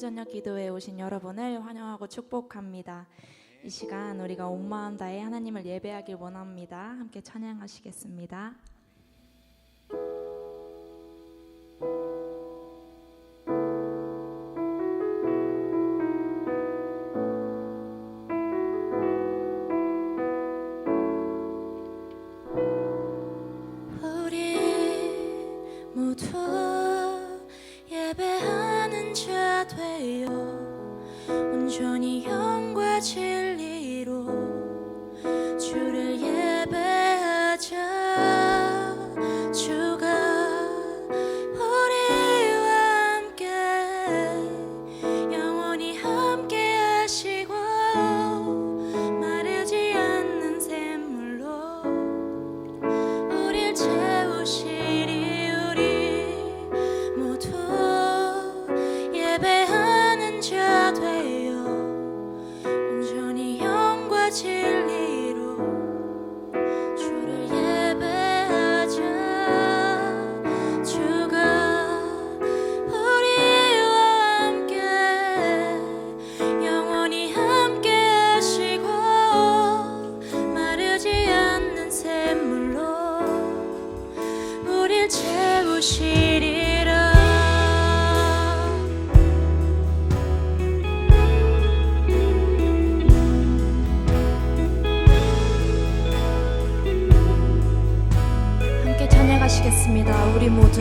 저녁 기도에 오신 여러분을 환영하고 축복합니다. 이 시간 우리가 온 마음 다해 하나님을 예배하길 원합니다. 함께 찬양하시겠습니다. 모두 예배하는 자 되어 온전히 영과 진리로 주를 예배하자. 주가 우리와 함께 영원히 함께 하시고 마르지 않는 샘물로 우릴 채우시리. 예배하는 자 되어 온전히 영과 진리로 주를 예배하자. 주가 우리와 함께 영원히 함께 하시고 마르지 않는 샘물로 우릴 채우시리라. 하시겠습니다. 우리 모두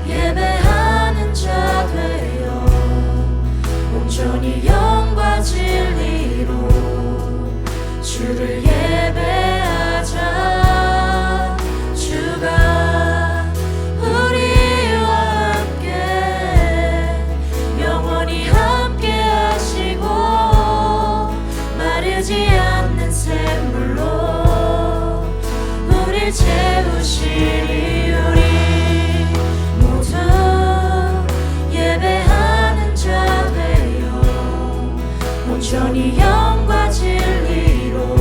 예배하는 자 되어 온전히 영과 진리로 주를 예배하자. 주가 우리와 함께 영원히 함께 하시고 마르지 않는 샘물로 우릴 채우시리. 우리 모두 예배하는 자 되어 온전히 영과 진리로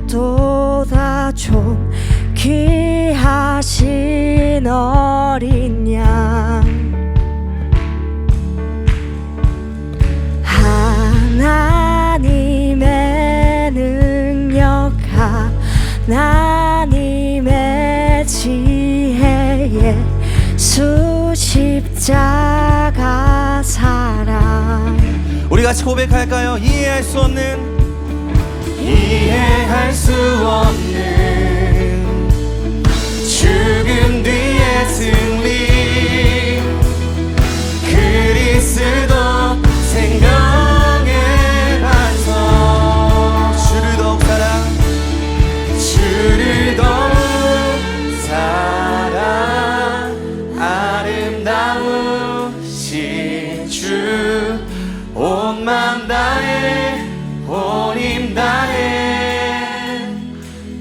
어디서보다 좀 귀하신 어린 양 하나님의 능력 하나님의 지혜에 수 십자가 사랑 우리 같이 고백할까요? 이해할 수 없는 죽음 뒤의 승리 그리스도 생명의 반석 주를 더욱 사랑 아름다우신 주 온 맘 다해 온 힘 다해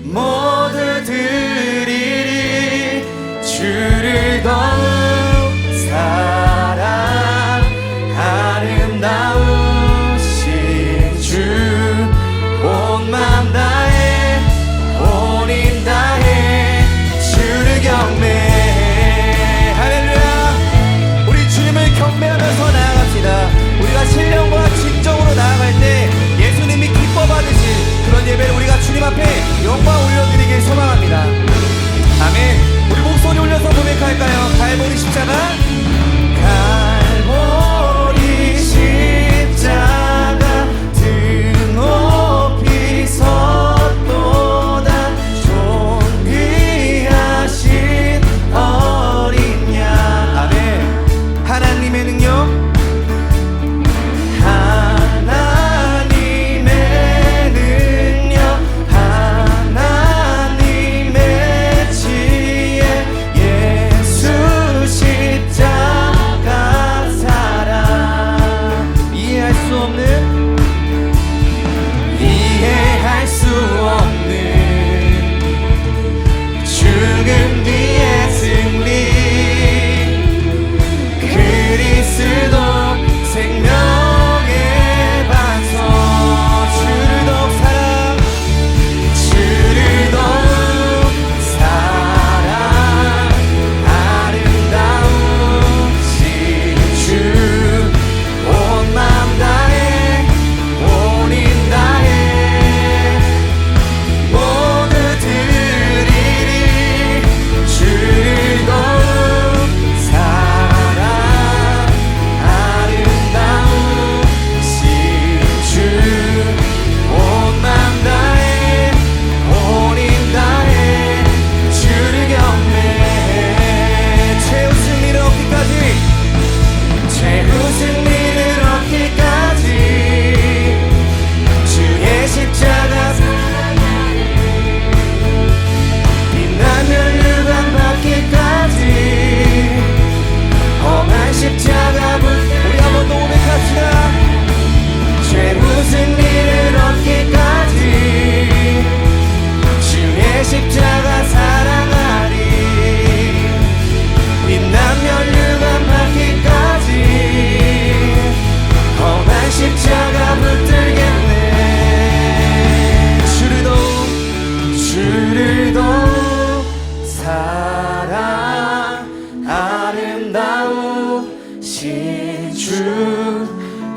모두 드리리 주를 더욱 사랑 아름다우신 주 온 맘 다해 온 힘 다해 주를 경배해 할렐루야 우리 주님을 경배하면서 나아갑시다 우리가 신령과 진정으로 나아갈 때 예수님이 기뻐 받으실 그런 예배를 우리가 주님 앞에 영광 올려드리길 소망합니다. 아멘. 우리 목소리 올려서 고백할까요? 갈보리 십자가 갈보리 십자가 등 높이 섰도다 존귀하신 어린 양 아멘. 하나님의 능력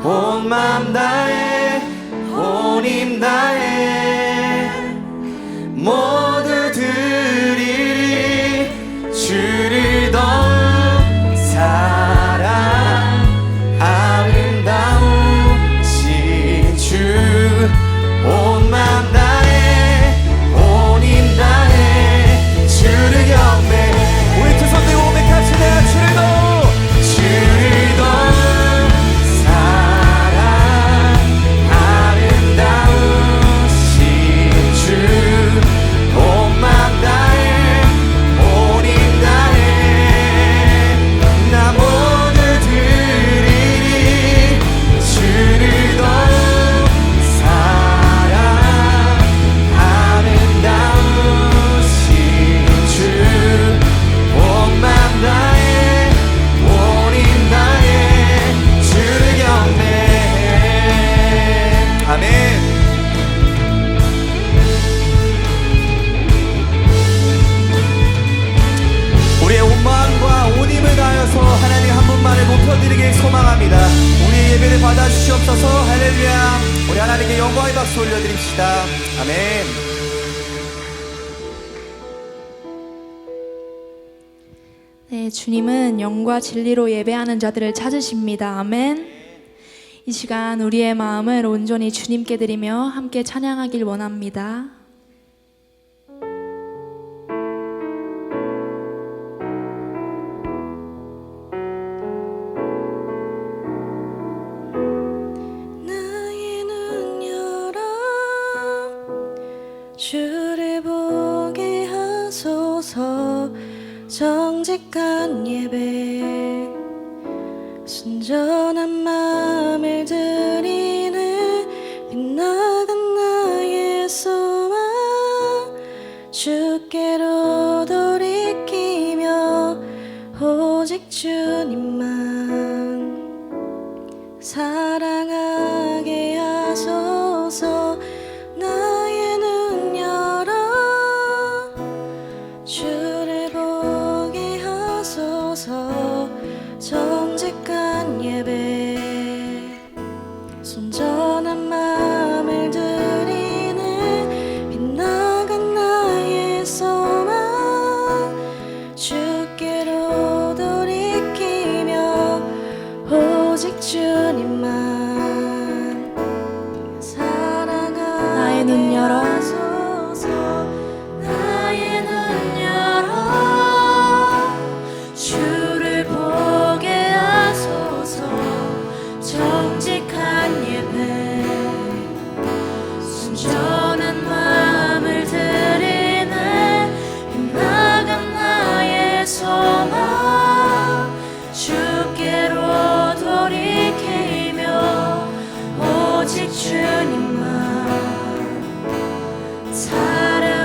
온 맘 다해 온 힘 다해 모두 드리리 주를 더욱 사랑 아름다우신 주 온 맘 다해 온 힘 다해 주를 경배 우리 두 손 들고 고백합시다 주를 더욱 사랑 아름다우신 주 주시옵소서. 할렐루야. 우리 하나님께 영광의 박수 올려드립시다. 아멘. 네, 주님은 영과 진리로 예배하는 자들을 찾으십니다. 아멘. 이 시간 우리의 마음을 온전히 주님께 드리며 함께 찬양하길 원합니다. 나의 눈 열어 주를 보게 하소서. 정직한 예배 순전한 마음을 드리는 빛나간 나의 소망 주께로 돌이키며 오직 주님만 사랑하게 하소서. 나의 눈 열어 주를 보게 하소서. 정직한 예배 순전한 마음을 드리는 빛나간 나의 소망 주께로 돌이키며 오직 주님만 사랑하게 나의 눈 열어 하소서. 나의 눈 열어 주를 보게 하소서. 정직한 예배 순전한 마음을 드리는 빛나간 나의 소망 주께로 돌이키며 오직 주님만 사랑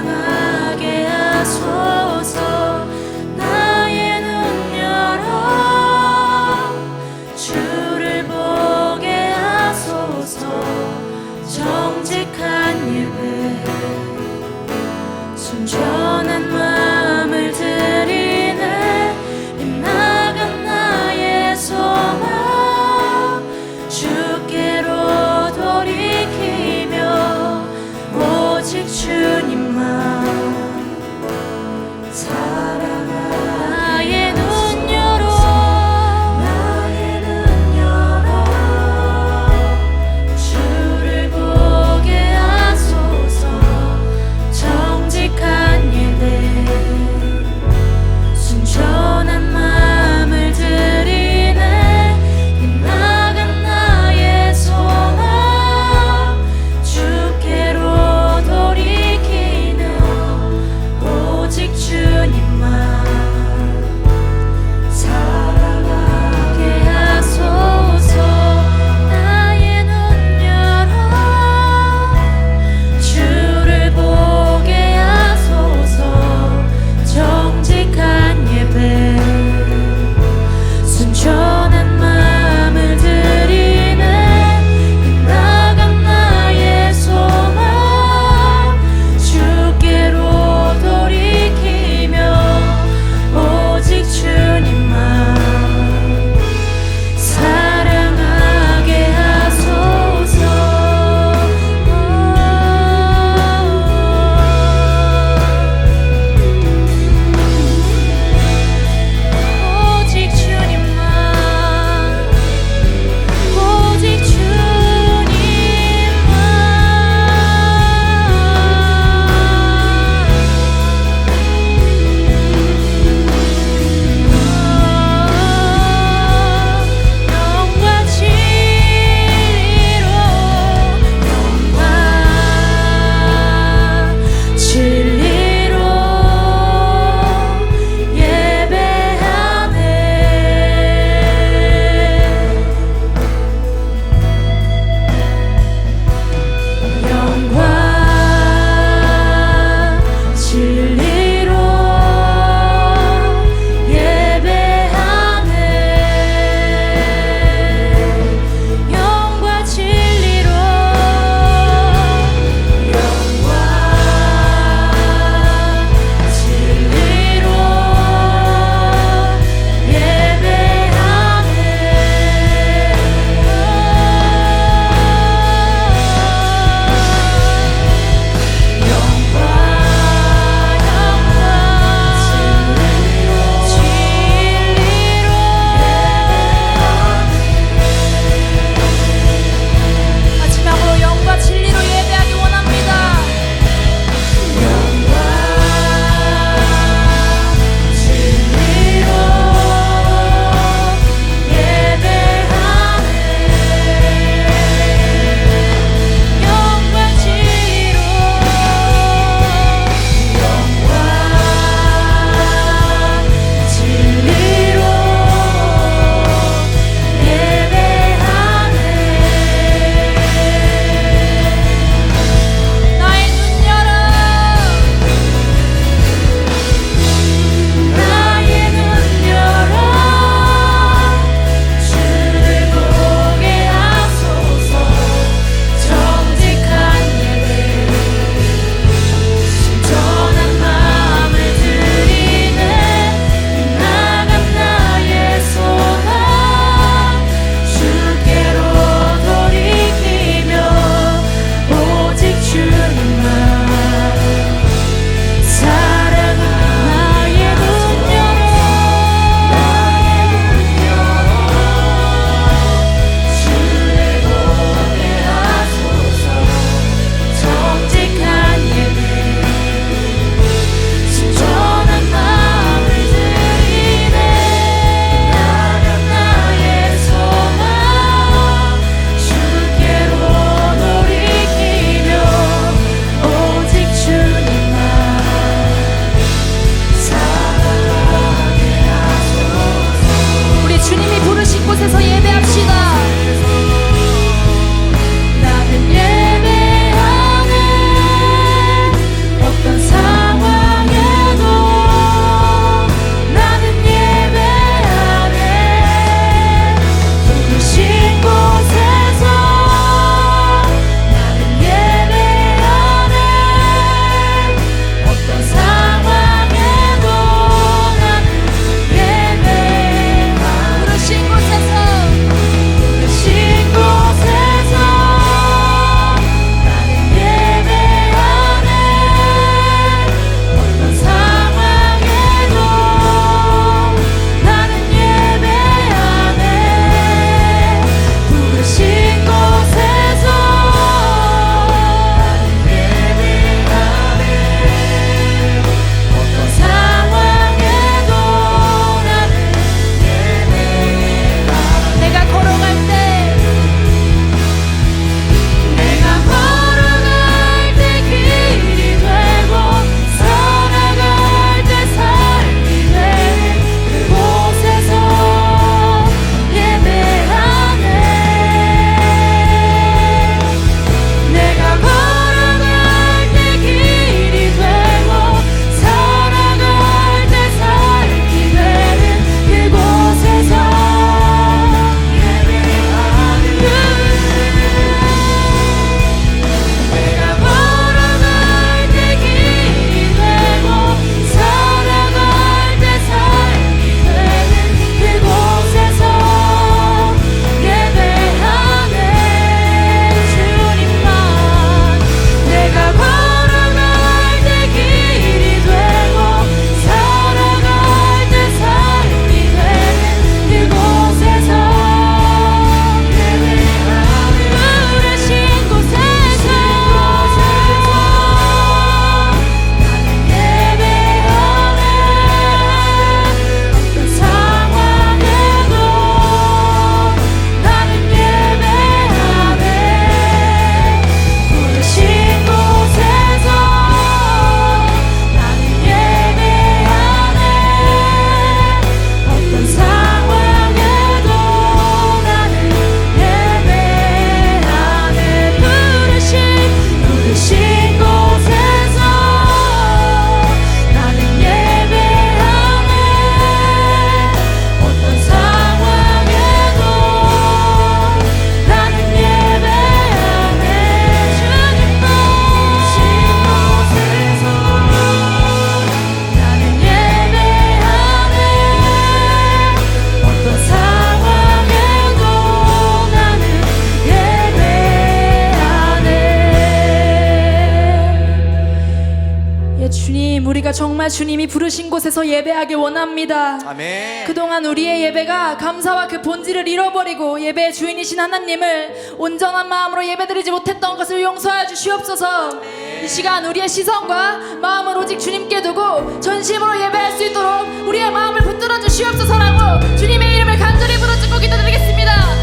우리가 정말 주님이 부르신 곳에서 예배하길 원합니다. 아멘. 그동안 우리의 예배가 감사와 그 본질을 잃어버리고 예배의 주인이신 하나님을 온전한 마음으로 예배드리지 못했던 것을 용서하여 주시옵소서. 이 시간 우리의 시선과 마음을 오직 주님께 두고 전심으로 예배할 수 있도록 우리의 마음을 붙들어 주시옵소서라고 주님의 이름을 간절히 부르짖고 기도드리겠습니다.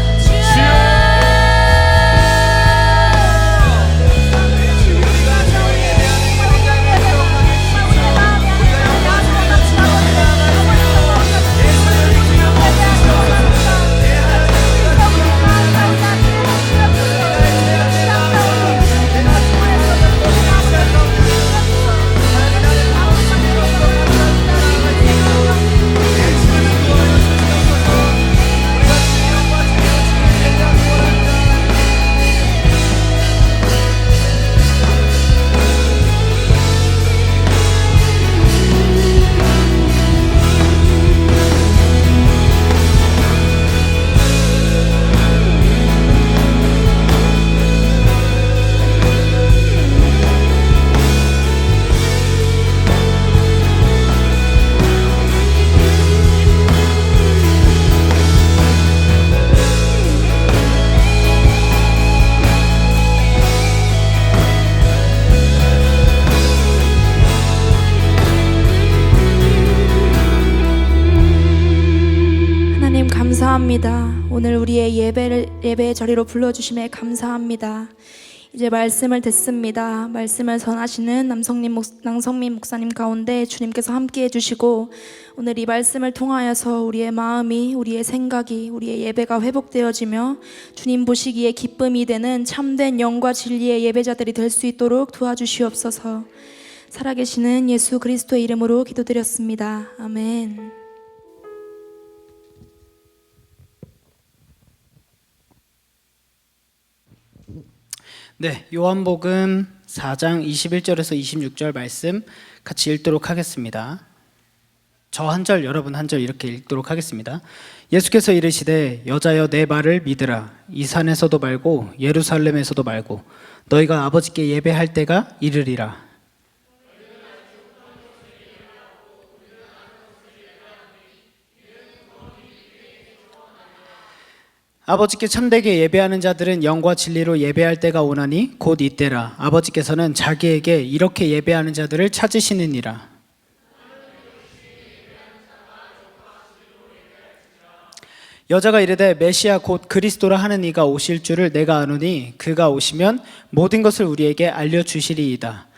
하나님 감사합니다. 오늘 우리의 예배의 자리로 불러주심에 감사합니다. 이제 말씀을 듣습니다. 말씀을 전하시는 남성민 목사님 가운데 주님께서 함께 해주시고 오늘 이 말씀을 통하여서 우리의 마음이, 우리의 생각이, 우리의 예배가 회복되어지며 주님 보시기에 기쁨이 되는 참된 영과 진리의 예배자들이 될 수 있도록 도와주시옵소서. 살아계시는 예수 그리스도의 이름으로 기도드렸습니다. 아멘. 네, 요한복음 4장 21절에서 26절 말씀 같이 읽도록 하겠습니다. 저 한 절, 여러분 한 절 이렇게 읽도록 하겠습니다. 예수께서 이르시되 여자여 내 말을 믿으라. 이 산에서도 말고 예루살렘에서도 말고 너희가 아버지께 예배할 때가 이르리라. 아버지께 참되게 예배하는 자들은 영과 진리로 예배할 때가 오나니 곧 이때라. 아버지께서는 자기에게 이렇게 예배하는 자들을 찾으시느니라. 여자가 이르되 메시아 곧 그리스도라 하는 이가 오실 줄을 내가 아노니 그가 오시면 모든 것을 우리에게 알려주시리이다.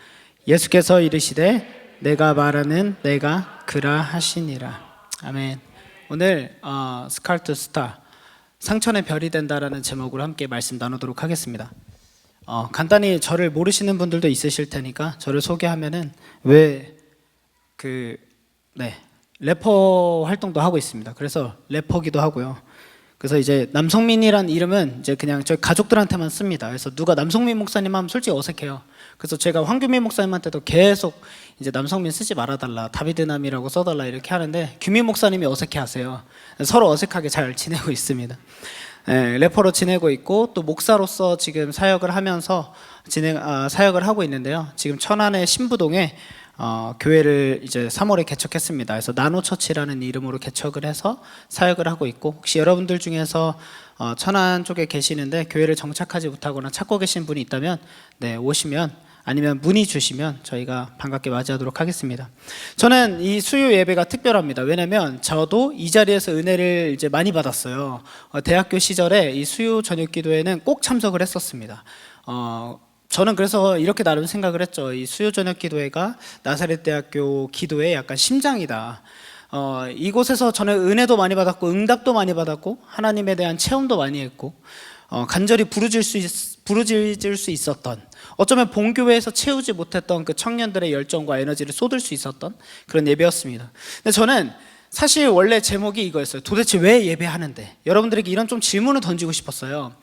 예수께서 이르시되 내가 말하는 내가 그라 하시니라. 아멘. 오늘 스칼트 스타 상천의 별이 된다라는 제목으로 함께 말씀 나누도록 하겠습니다. 간단히 저를 모르시는 분들도 있으실 테니까 저를 소개하면은 래퍼 활동도 하고 있습니다. 그래서 래퍼기도 하고요. 그래서 이제 남성민이란 이름은 이제 그냥 저희 가족들한테만 씁니다. 그래서 누가 남성민 목사님 하면 솔직히 어색해요. 그래서 제가 황규민 목사님한테도 계속 이제 남성민 쓰지 말아달라, 다비드남이라고 써달라 이렇게 하는데 규민 목사님이 어색해하세요. 서로 어색하게 잘 지내고 있습니다. 래퍼로 지내고 있고 또 목사로서 지금 사역을 하면서 사역을 하고 있는데요. 지금 천안의 신부동에 교회를 이제 3월에 개척했습니다. 그래서 나노처치라는 이름으로 개척을 해서 사역을 하고 있고 혹시 여러분들 중에서 천안 쪽에 계시는데 교회를 정착하지 못하거나 찾고 계신 분이 있다면 오시면 아니면 문의 주시면 저희가 반갑게 맞이하도록 하겠습니다. 저는 이 수요 예배가 특별합니다. 왜냐면 저도 이 자리에서 은혜를 이제 많이 받았어요. 대학교 시절에 이 수요 저녁 기도회는 꼭 참석을 했었습니다. 저는 그래서 이렇게 나름 생각을 했죠. 이 수요 저녁 기도회가 나사렛 대학교 기도의 약간 심장이다. 이곳에서 저는 은혜도 많이 받았고 응답도 많이 받았고 하나님에 대한 체험도 많이 했고 간절히 부르짖을 수 있었던, 어쩌면 본교회에서 채우지 못했던 그 청년들의 열정과 에너지를 쏟을 수 있었던 그런 예배였습니다. 근데 저는 사실 원래 제목이 이거였어요. 도대체 왜 예배하는데? 여러분들에게 이런 좀 질문을 던지고 싶었어요.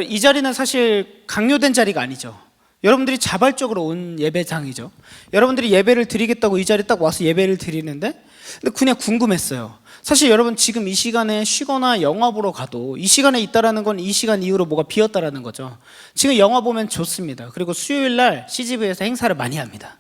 이 자리는 사실 강요된 자리가 아니죠. 여러분들이 자발적으로 온 예배장이죠. 여러분들이 예배를 드리겠다고 이 자리에 딱 와서 예배를 드리는데 근데 그냥 궁금했어요. 사실 여러분 지금 이 시간에 쉬거나 영화 보러 가도 이 시간에 있다라는 건 이 시간 이후로 뭐가 비었다라는 거죠. 지금 영화 보면 좋습니다. 그리고 수요일 날 CGV에서 행사를 많이 합니다.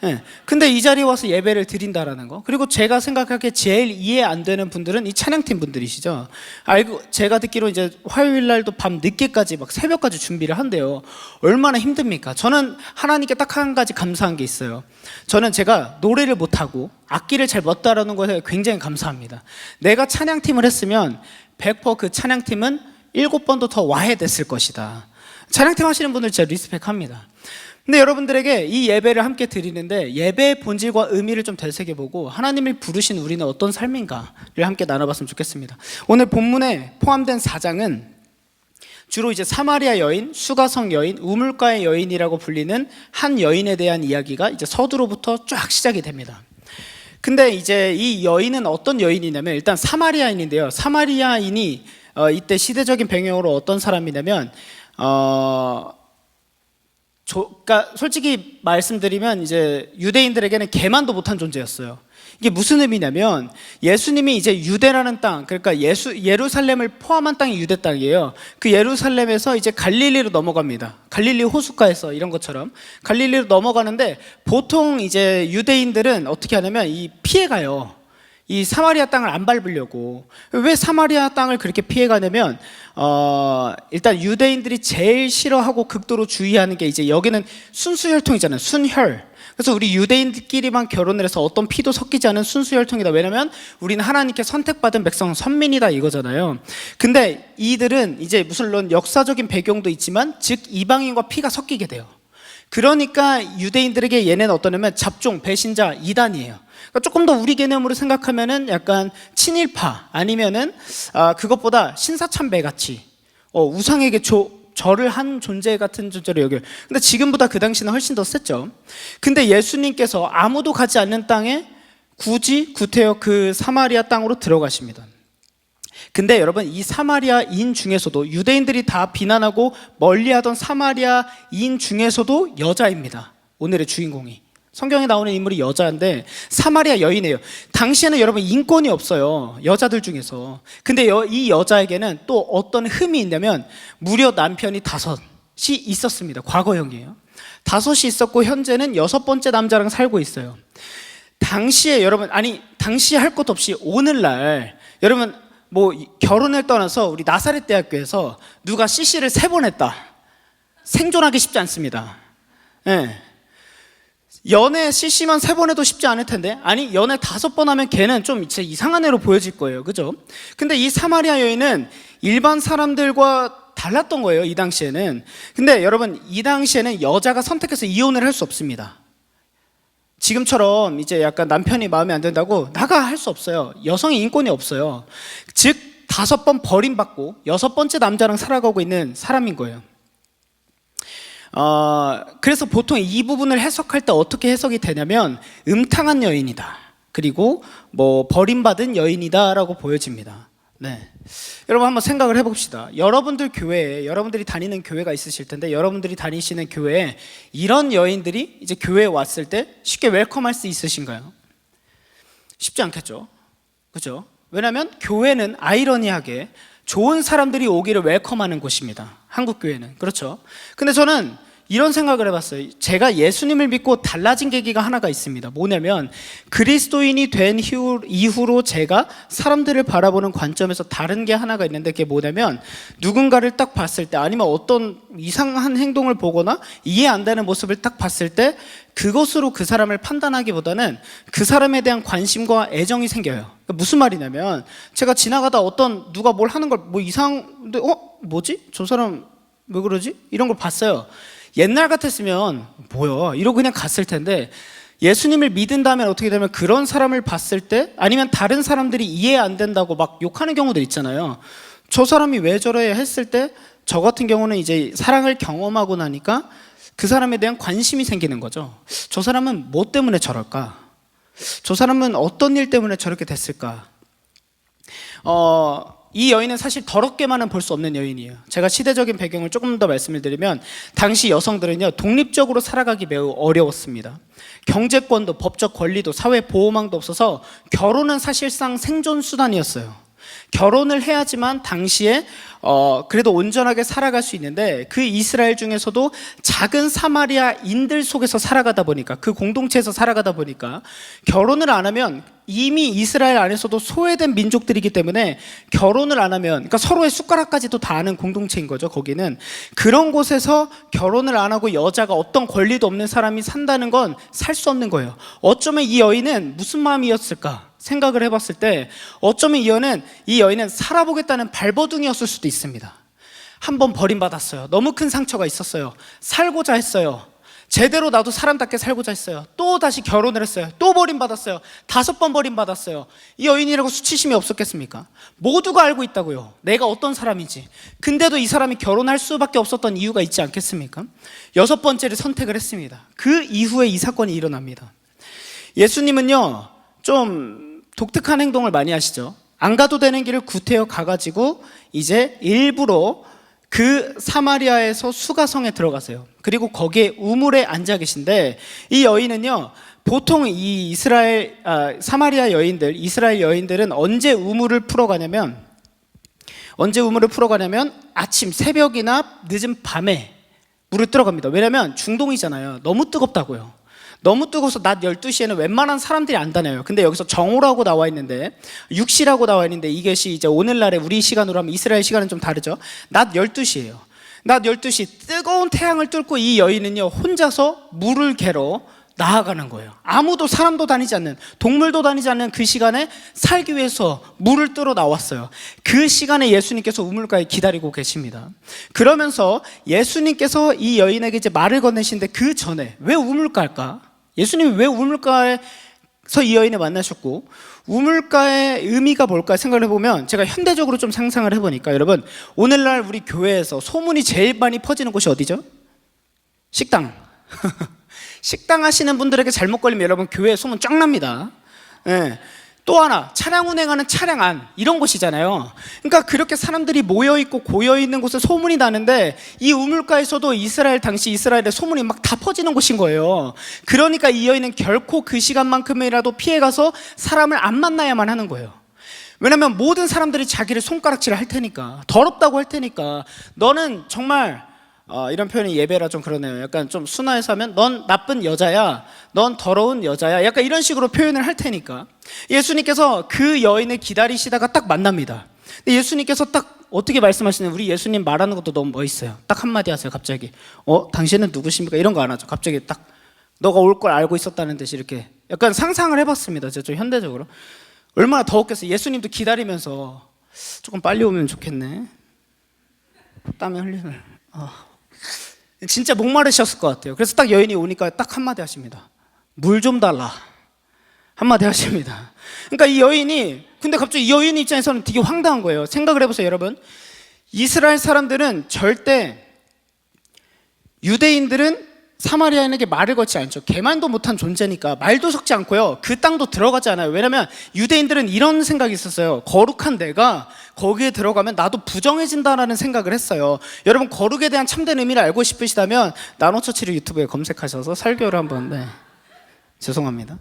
예. 근데 이 자리에 와서 예배를 드린다라는 거. 그리고 제가 생각하기에 제일 이해 안 되는 분들은 이 찬양팀 분들이시죠. 알고 제가 듣기로 이제 화요일 날도 밤 늦게까지 막 새벽까지 준비를 한대요. 얼마나 힘듭니까? 저는 하나님께 딱 한 가지 감사한 게 있어요. 저는 제가 노래를 못하고 악기를 잘 못 다루는 것에 굉장히 감사합니다. 내가 찬양팀을 했으면 100% 그 찬양팀은 7번도 더 와야 됐을 것이다. 찬양팀 하시는 분들 진짜 리스펙합니다. 근데 여러분들에게 이 예배를 함께 드리는데 예배의 본질과 의미를 좀 되새겨보고 하나님을 부르신 우리는 어떤 삶인가를 함께 나눠봤으면 좋겠습니다. 오늘 본문에 포함된 4장은 주로 이제 사마리아 여인, 수가성 여인, 우물가의 여인이라고 불리는 한 여인에 대한 이야기가 이제 서두로부터 쫙 시작이 됩니다. 근데 이제 이 여인은 어떤 여인이냐면 일단 사마리아인인데요. 사마리아인이 이때 시대적인 배경으로 어떤 사람이냐면 그러니까 솔직히 말씀드리면 이제 유대인들에게는 개만도 못한 존재였어요. 이게 무슨 의미냐면 예수님이 이제 유대라는 땅, 그러니까 예루살렘을 포함한 땅이 유대 땅이에요. 그 예루살렘에서 이제 갈릴리로 넘어갑니다. 갈릴리 호숫가에서 이런 것처럼 갈릴리로 넘어가는데 보통 이제 유대인들은 어떻게 하냐면 이 피해가요. 이 사마리아 땅을 안 밟으려고. 왜 사마리아 땅을 그렇게 피해가냐면 일단 유대인들이 제일 싫어하고 극도로 주의하는 게 이제 여기는 순수혈통이잖아요. 순혈. 그래서 우리 유대인들끼리만 결혼을 해서 어떤 피도 섞이지 않은 순수혈통이다. 왜냐면 우리는 하나님께 선택받은 백성 선민이다 이거잖아요. 근데 이들은 이제 물론 역사적인 배경도 있지만 즉 이방인과 피가 섞이게 돼요. 그러니까 유대인들에게 얘네는 어떠냐면 잡종, 배신자, 이단이에요. 그러니까 조금 더 우리 개념으로 생각하면은 약간 친일파 아니면은 그것보다 신사참배 같이 우상에게 절을 한 존재 같은 존재로 여겨요. 근데 지금보다 그 당시는 훨씬 더 셌죠. 근데 예수님께서 아무도 가지 않는 땅에 굳이 구태여 그 사마리아 땅으로 들어가십니다. 근데 여러분 이 사마리아인 중에서도 유대인들이 다 비난하고 멀리하던 사마리아인 중에서도 여자입니다. 오늘의 주인공이 성경에 나오는 인물이 여자인데 사마리아 여인이에요. 당시에는 여러분 인권이 없어요. 여자들 중에서. 근데 이 여자에게는 또 어떤 흠이 있냐면 무려 남편이 5이 있었습니다. 과거형이에요. 5이 있었고 현재는 6번째 남자랑 살고 있어요. 당시에 여러분 당시에 할 것 없이 오늘날 여러분 뭐 결혼을 떠나서 우리 나사렛 대학교에서 누가 CC를 3번 했다. 생존하기 쉽지 않습니다. 네. 연애 CC만 3번 해도 쉽지 않을 텐데 연애 5번 하면 걔는 좀 진짜 이상한 애로 보여질 거예요. 그죠? 근데 이 사마리아 여인은 일반 사람들과 달랐던 거예요. 이 당시에는. 근데 여러분 이 당시에는 여자가 선택해서 이혼을 할 수 없습니다. 지금처럼 이제 약간 남편이 마음에 안 든다고 나가 할 수 없어요. 여성의 인권이 없어요. 즉 5번 버림받고 6번째 남자랑 살아가고 있는 사람인 거예요. 그래서 보통 이 부분을 해석할 때 어떻게 해석이 되냐면 음탕한 여인이다. 그리고 뭐 버림받은 여인이다라고 보여집니다. 네. 여러분 한번 생각을 해봅시다. 여러분들 교회에 여러분들이 다니는 교회가 있으실 텐데 여러분들이 다니시는 교회에 이런 여인들이 이제 교회에 왔을 때 쉽게 웰컴할 수 있으신가요? 쉽지 않겠죠. 그죠? 왜냐하면 교회는 아이러니하게 좋은 사람들이 오기를 웰컴하는 곳입니다. 한국 교회는. 그렇죠? 근데 저는 이런 생각을 해봤어요. 제가 예수님을 믿고 달라진 계기가 하나가 있습니다. 뭐냐면 그리스도인이 된 이후로 제가 사람들을 바라보는 관점에서 다른 게 하나가 있는데 그게 뭐냐면 누군가를 딱 봤을 때 아니면 어떤 이상한 행동을 보거나 이해 안 되는 모습을 딱 봤을 때 그것으로 그 사람을 판단하기보다는 그 사람에 대한 관심과 애정이 생겨요. 그러니까 무슨 말이냐면 제가 지나가다 어떤 누가 뭘 하는 걸 뭐 이상한데 뭐지? 저 사람 왜 그러지? 이런 걸 봤어요. 옛날 같았으면 뭐야 이러고 그냥 갔을 텐데 예수님을 믿은 다음에 어떻게 되면 그런 사람을 봤을 때 아니면 다른 사람들이 이해 안 된다고 막 욕하는 경우도 있잖아요. 저 사람이 왜 저래 했을 때 저 같은 경우는 이제 사랑을 경험하고 나니까 그 사람에 대한 관심이 생기는 거죠. 저 사람은 뭐 때문에 저럴까? 저 사람은 어떤 일 때문에 저렇게 됐을까? 이 여인은 사실 더럽게만은 볼 수 없는 여인이에요. 제가 시대적인 배경을 조금 더 말씀을 드리면 당시 여성들은요 독립적으로 살아가기 매우 어려웠습니다. 경제권도 법적 권리도 사회 보호망도 없어서 결혼은 사실상 생존 수단이었어요. 결혼을 해야지만 당시에 그래도 온전하게 살아갈 수 있는데, 그 이스라엘 중에서도 작은 사마리아인들 속에서 살아가다 보니까, 그 공동체에서 살아가다 보니까 결혼을 안 하면, 이미 이스라엘 안에서도 소외된 민족들이기 때문에 결혼을 안 하면, 그러니까 서로의 숟가락까지도 다 아는 공동체인 거죠. 거기는 그런 곳에서 결혼을 안 하고 여자가 어떤 권리도 없는 사람이 산다는 건 살 수 없는 거예요. 어쩌면 이 여인은 무슨 마음이었을까 생각을 해봤을 때, 어쩌면 이 여인은 살아보겠다는 발버둥이었을 수도 있습니다. 한번 버림받았어요. 너무 큰 상처가 있었어요. 살고자 했어요. 제대로 나도 사람답게 살고자 했어요. 또 다시 결혼을 했어요. 또 버림받았어요. 5번 버림받았어요. 이 여인이라고 수치심이 없었겠습니까? 모두가 알고 있다고요, 내가 어떤 사람인지. 근데도 이 사람이 결혼할 수밖에 없었던 이유가 있지 않겠습니까? 6번째를 선택을 했습니다. 그 이후에 이 사건이 일어납니다. 예수님은요, 좀 독특한 행동을 많이 하시죠. 안 가도 되는 길을 구태여 가가지고 이제 일부러 그 사마리아에서 수가성에 들어가세요. 그리고 거기에 우물에 앉아 계신데, 이 여인은요, 보통 이 사마리아 여인들, 이스라엘 여인들은 언제 우물을 풀어가냐면 아침 새벽이나 늦은 밤에 물을 들어갑니다. 왜냐면 중동이잖아요. 너무 뜨겁다고요. 너무 뜨거워서 낮 12시에는 웬만한 사람들이 안 다녀요. 근데 여기서 정오라고 나와 있는데, 6시라고 나와 있는데, 이것이 이제 오늘날의 우리 시간으로 하면 이스라엘 시간은 좀 다르죠. 낮 12시예요. 낮 12시 뜨거운 태양을 뚫고 이 여인은요, 혼자서 물을 개러 나아가는 거예요. 아무도, 사람도 다니지 않는, 동물도 다니지 않는 그 시간에 살기 위해서 물을 뜨러 나왔어요. 그 시간에 예수님께서 우물가에 기다리고 계십니다. 그러면서 예수님께서 이 여인에게 이제 말을 건네시는데, 그 전에 왜 우물가일까? 예수님이 왜 우물가에서 이 여인을 만나셨고, 우물가의 의미가 뭘까 생각을 해보면, 제가 현대적으로 좀 상상을 해보니까, 여러분, 오늘날 우리 교회에서 소문이 제일 많이 퍼지는 곳이 어디죠? 식당. 식당 하시는 분들에게 잘못 걸리면 여러분 교회에 소문 쫙 납니다. 예. 또 하나, 차량 운행하는 차량 안, 이런 곳이잖아요. 그러니까 그렇게 사람들이 모여있고 고여있는 곳에 소문이 나는데, 이 우물가에서도 당시 이스라엘의 소문이 막 다 퍼지는 곳인 거예요. 그러니까 이 여인은 결코 그 시간만큼이라도 피해가서 사람을 안 만나야만 하는 거예요. 왜냐면 모든 사람들이 자기를 손가락질을 할 테니까, 더럽다고 할 테니까, 너는 정말 이런 표현이 예배라 좀 그러네요. 약간 좀 순화해서 하면, 넌 나쁜 여자야, 넌 더러운 여자야, 약간 이런 식으로 표현을 할 테니까 예수님께서 그 여인을 기다리시다가 딱 만납니다. 근데 예수님께서 딱 어떻게 말씀하시냐면, 우리 예수님 말하는 것도 너무 멋있어요. 딱 한마디 하세요. 갑자기 당신은 누구십니까? 이런 거 안 하죠. 갑자기 딱 너가 올 걸 알고 있었다는 듯이 이렇게 약간 상상을 해봤습니다. 제가 좀 현대적으로. 얼마나 더웠겠어요. 예수님도 기다리면서 조금 빨리 오면 좋겠네, 땀이 흘리면. 진짜 목마르셨을 것 같아요. 그래서 딱 여인이 오니까 딱 한마디 하십니다. 물 좀 달라, 한마디 하십니다. 그러니까 이 여인이, 근데 갑자기 이 여인 입장에서는 되게 황당한 거예요. 생각을 해보세요, 여러분. 이스라엘 사람들은 절대, 유대인들은 사마리아인에게 말을 걸지 않죠. 개만도 못한 존재니까 말도 섞지 않고요, 그 땅도 들어가지 않아요. 왜냐면 유대인들은 이런 생각이 있었어요. 거룩한 내가 거기에 들어가면 나도 부정해진다라는 생각을 했어요. 여러분, 거룩에 대한 참된 의미를 알고 싶으시다면 나노처치를 유튜브에 검색하셔서 설교를 한번, 죄송합니다.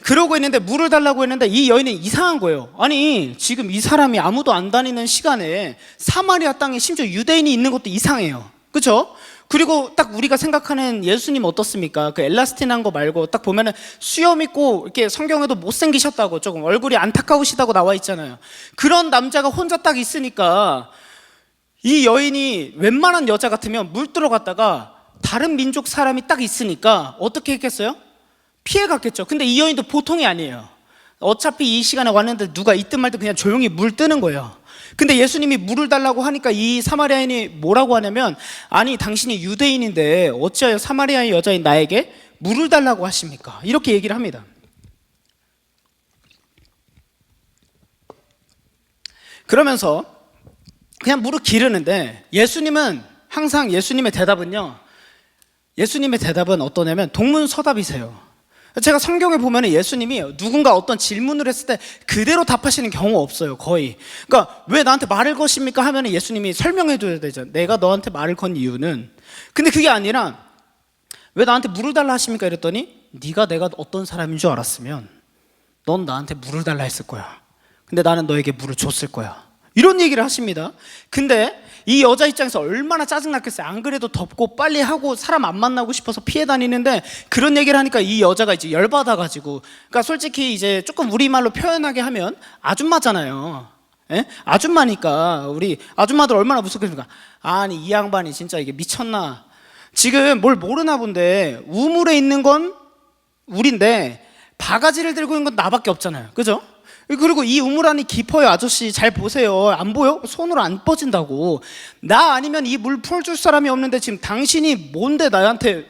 그러고 있는데, 물을 달라고 했는데 이 여인이 이상한 거예요. 아니, 지금 이 사람이 아무도 안 다니는 시간에 사마리아 땅에 심지어 유대인이 있는 것도 이상해요. 그렇죠? 그리고 딱 우리가 생각하는 예수님 어떻습니까? 그 엘라스틴한 거 말고 딱 보면은 수염 있고 이렇게 성경에도 못생기셨다고, 조금 얼굴이 안타까우시다고 나와 있잖아요. 그런 남자가 혼자 딱 있으니까, 이 여인이 웬만한 여자 같으면 물 들어갔다가 다른 민족 사람이 딱 있으니까 어떻게 했겠어요? 피해갔겠죠. 근데 이 여인도 보통이 아니에요. 어차피 이 시간에 왔는데 누가 있든 말든 그냥 조용히 물 뜨는 거예요. 근데 예수님이 물을 달라고 하니까 이 사마리아인이 뭐라고 하냐면, 아니, 당신이 유대인인데 어찌하여 사마리아의 여자인 나에게 물을 달라고 하십니까? 이렇게 얘기를 합니다. 그러면서 그냥 물을 기르는데, 예수님은 항상 예수님의 대답은 어떠냐면 동문서답이세요. 제가 성경에 보면 예수님이 누군가 어떤 질문을 했을 때 그대로 답하시는 경우 없어요, 거의. 그러니까 왜 나한테 말을 거십니까 하면 예수님이 설명해 줘야 되죠. 내가 너한테 말을 건 이유는. 근데 그게 아니라, 왜 나한테 물을 달라 하십니까 이랬더니, 네가 내가 어떤 사람인 줄 알았으면 넌 나한테 물을 달라 했을 거야. 근데 나는 너에게 물을 줬을 거야. 이런 얘기를 하십니다. 근데 이 여자 입장에서 얼마나 짜증났겠어요. 안 그래도 덥고 빨리 하고 사람 안 만나고 싶어서 피해 다니는데 그런 얘기를 하니까 이 여자가 이제 열받아가지고, 그러니까 솔직히 이제 조금 우리말로 표현하게 하면 아줌마잖아요. 예? 아줌마니까 우리 아줌마들 얼마나 무섭겠습니까? 아니 이 양반이 진짜 이게 미쳤나. 지금 뭘 모르나 본데 우물에 있는 건 우린데 바가지를 들고 있는 건 나밖에 없잖아요. 그죠? 그리고 이 우물 안이 깊어요. 아저씨 잘 보세요. 안 보여? 손으로 안 뻗진다고. 나 아니면 이 물 풀어줄 사람이 없는데 지금 당신이 뭔데 나한테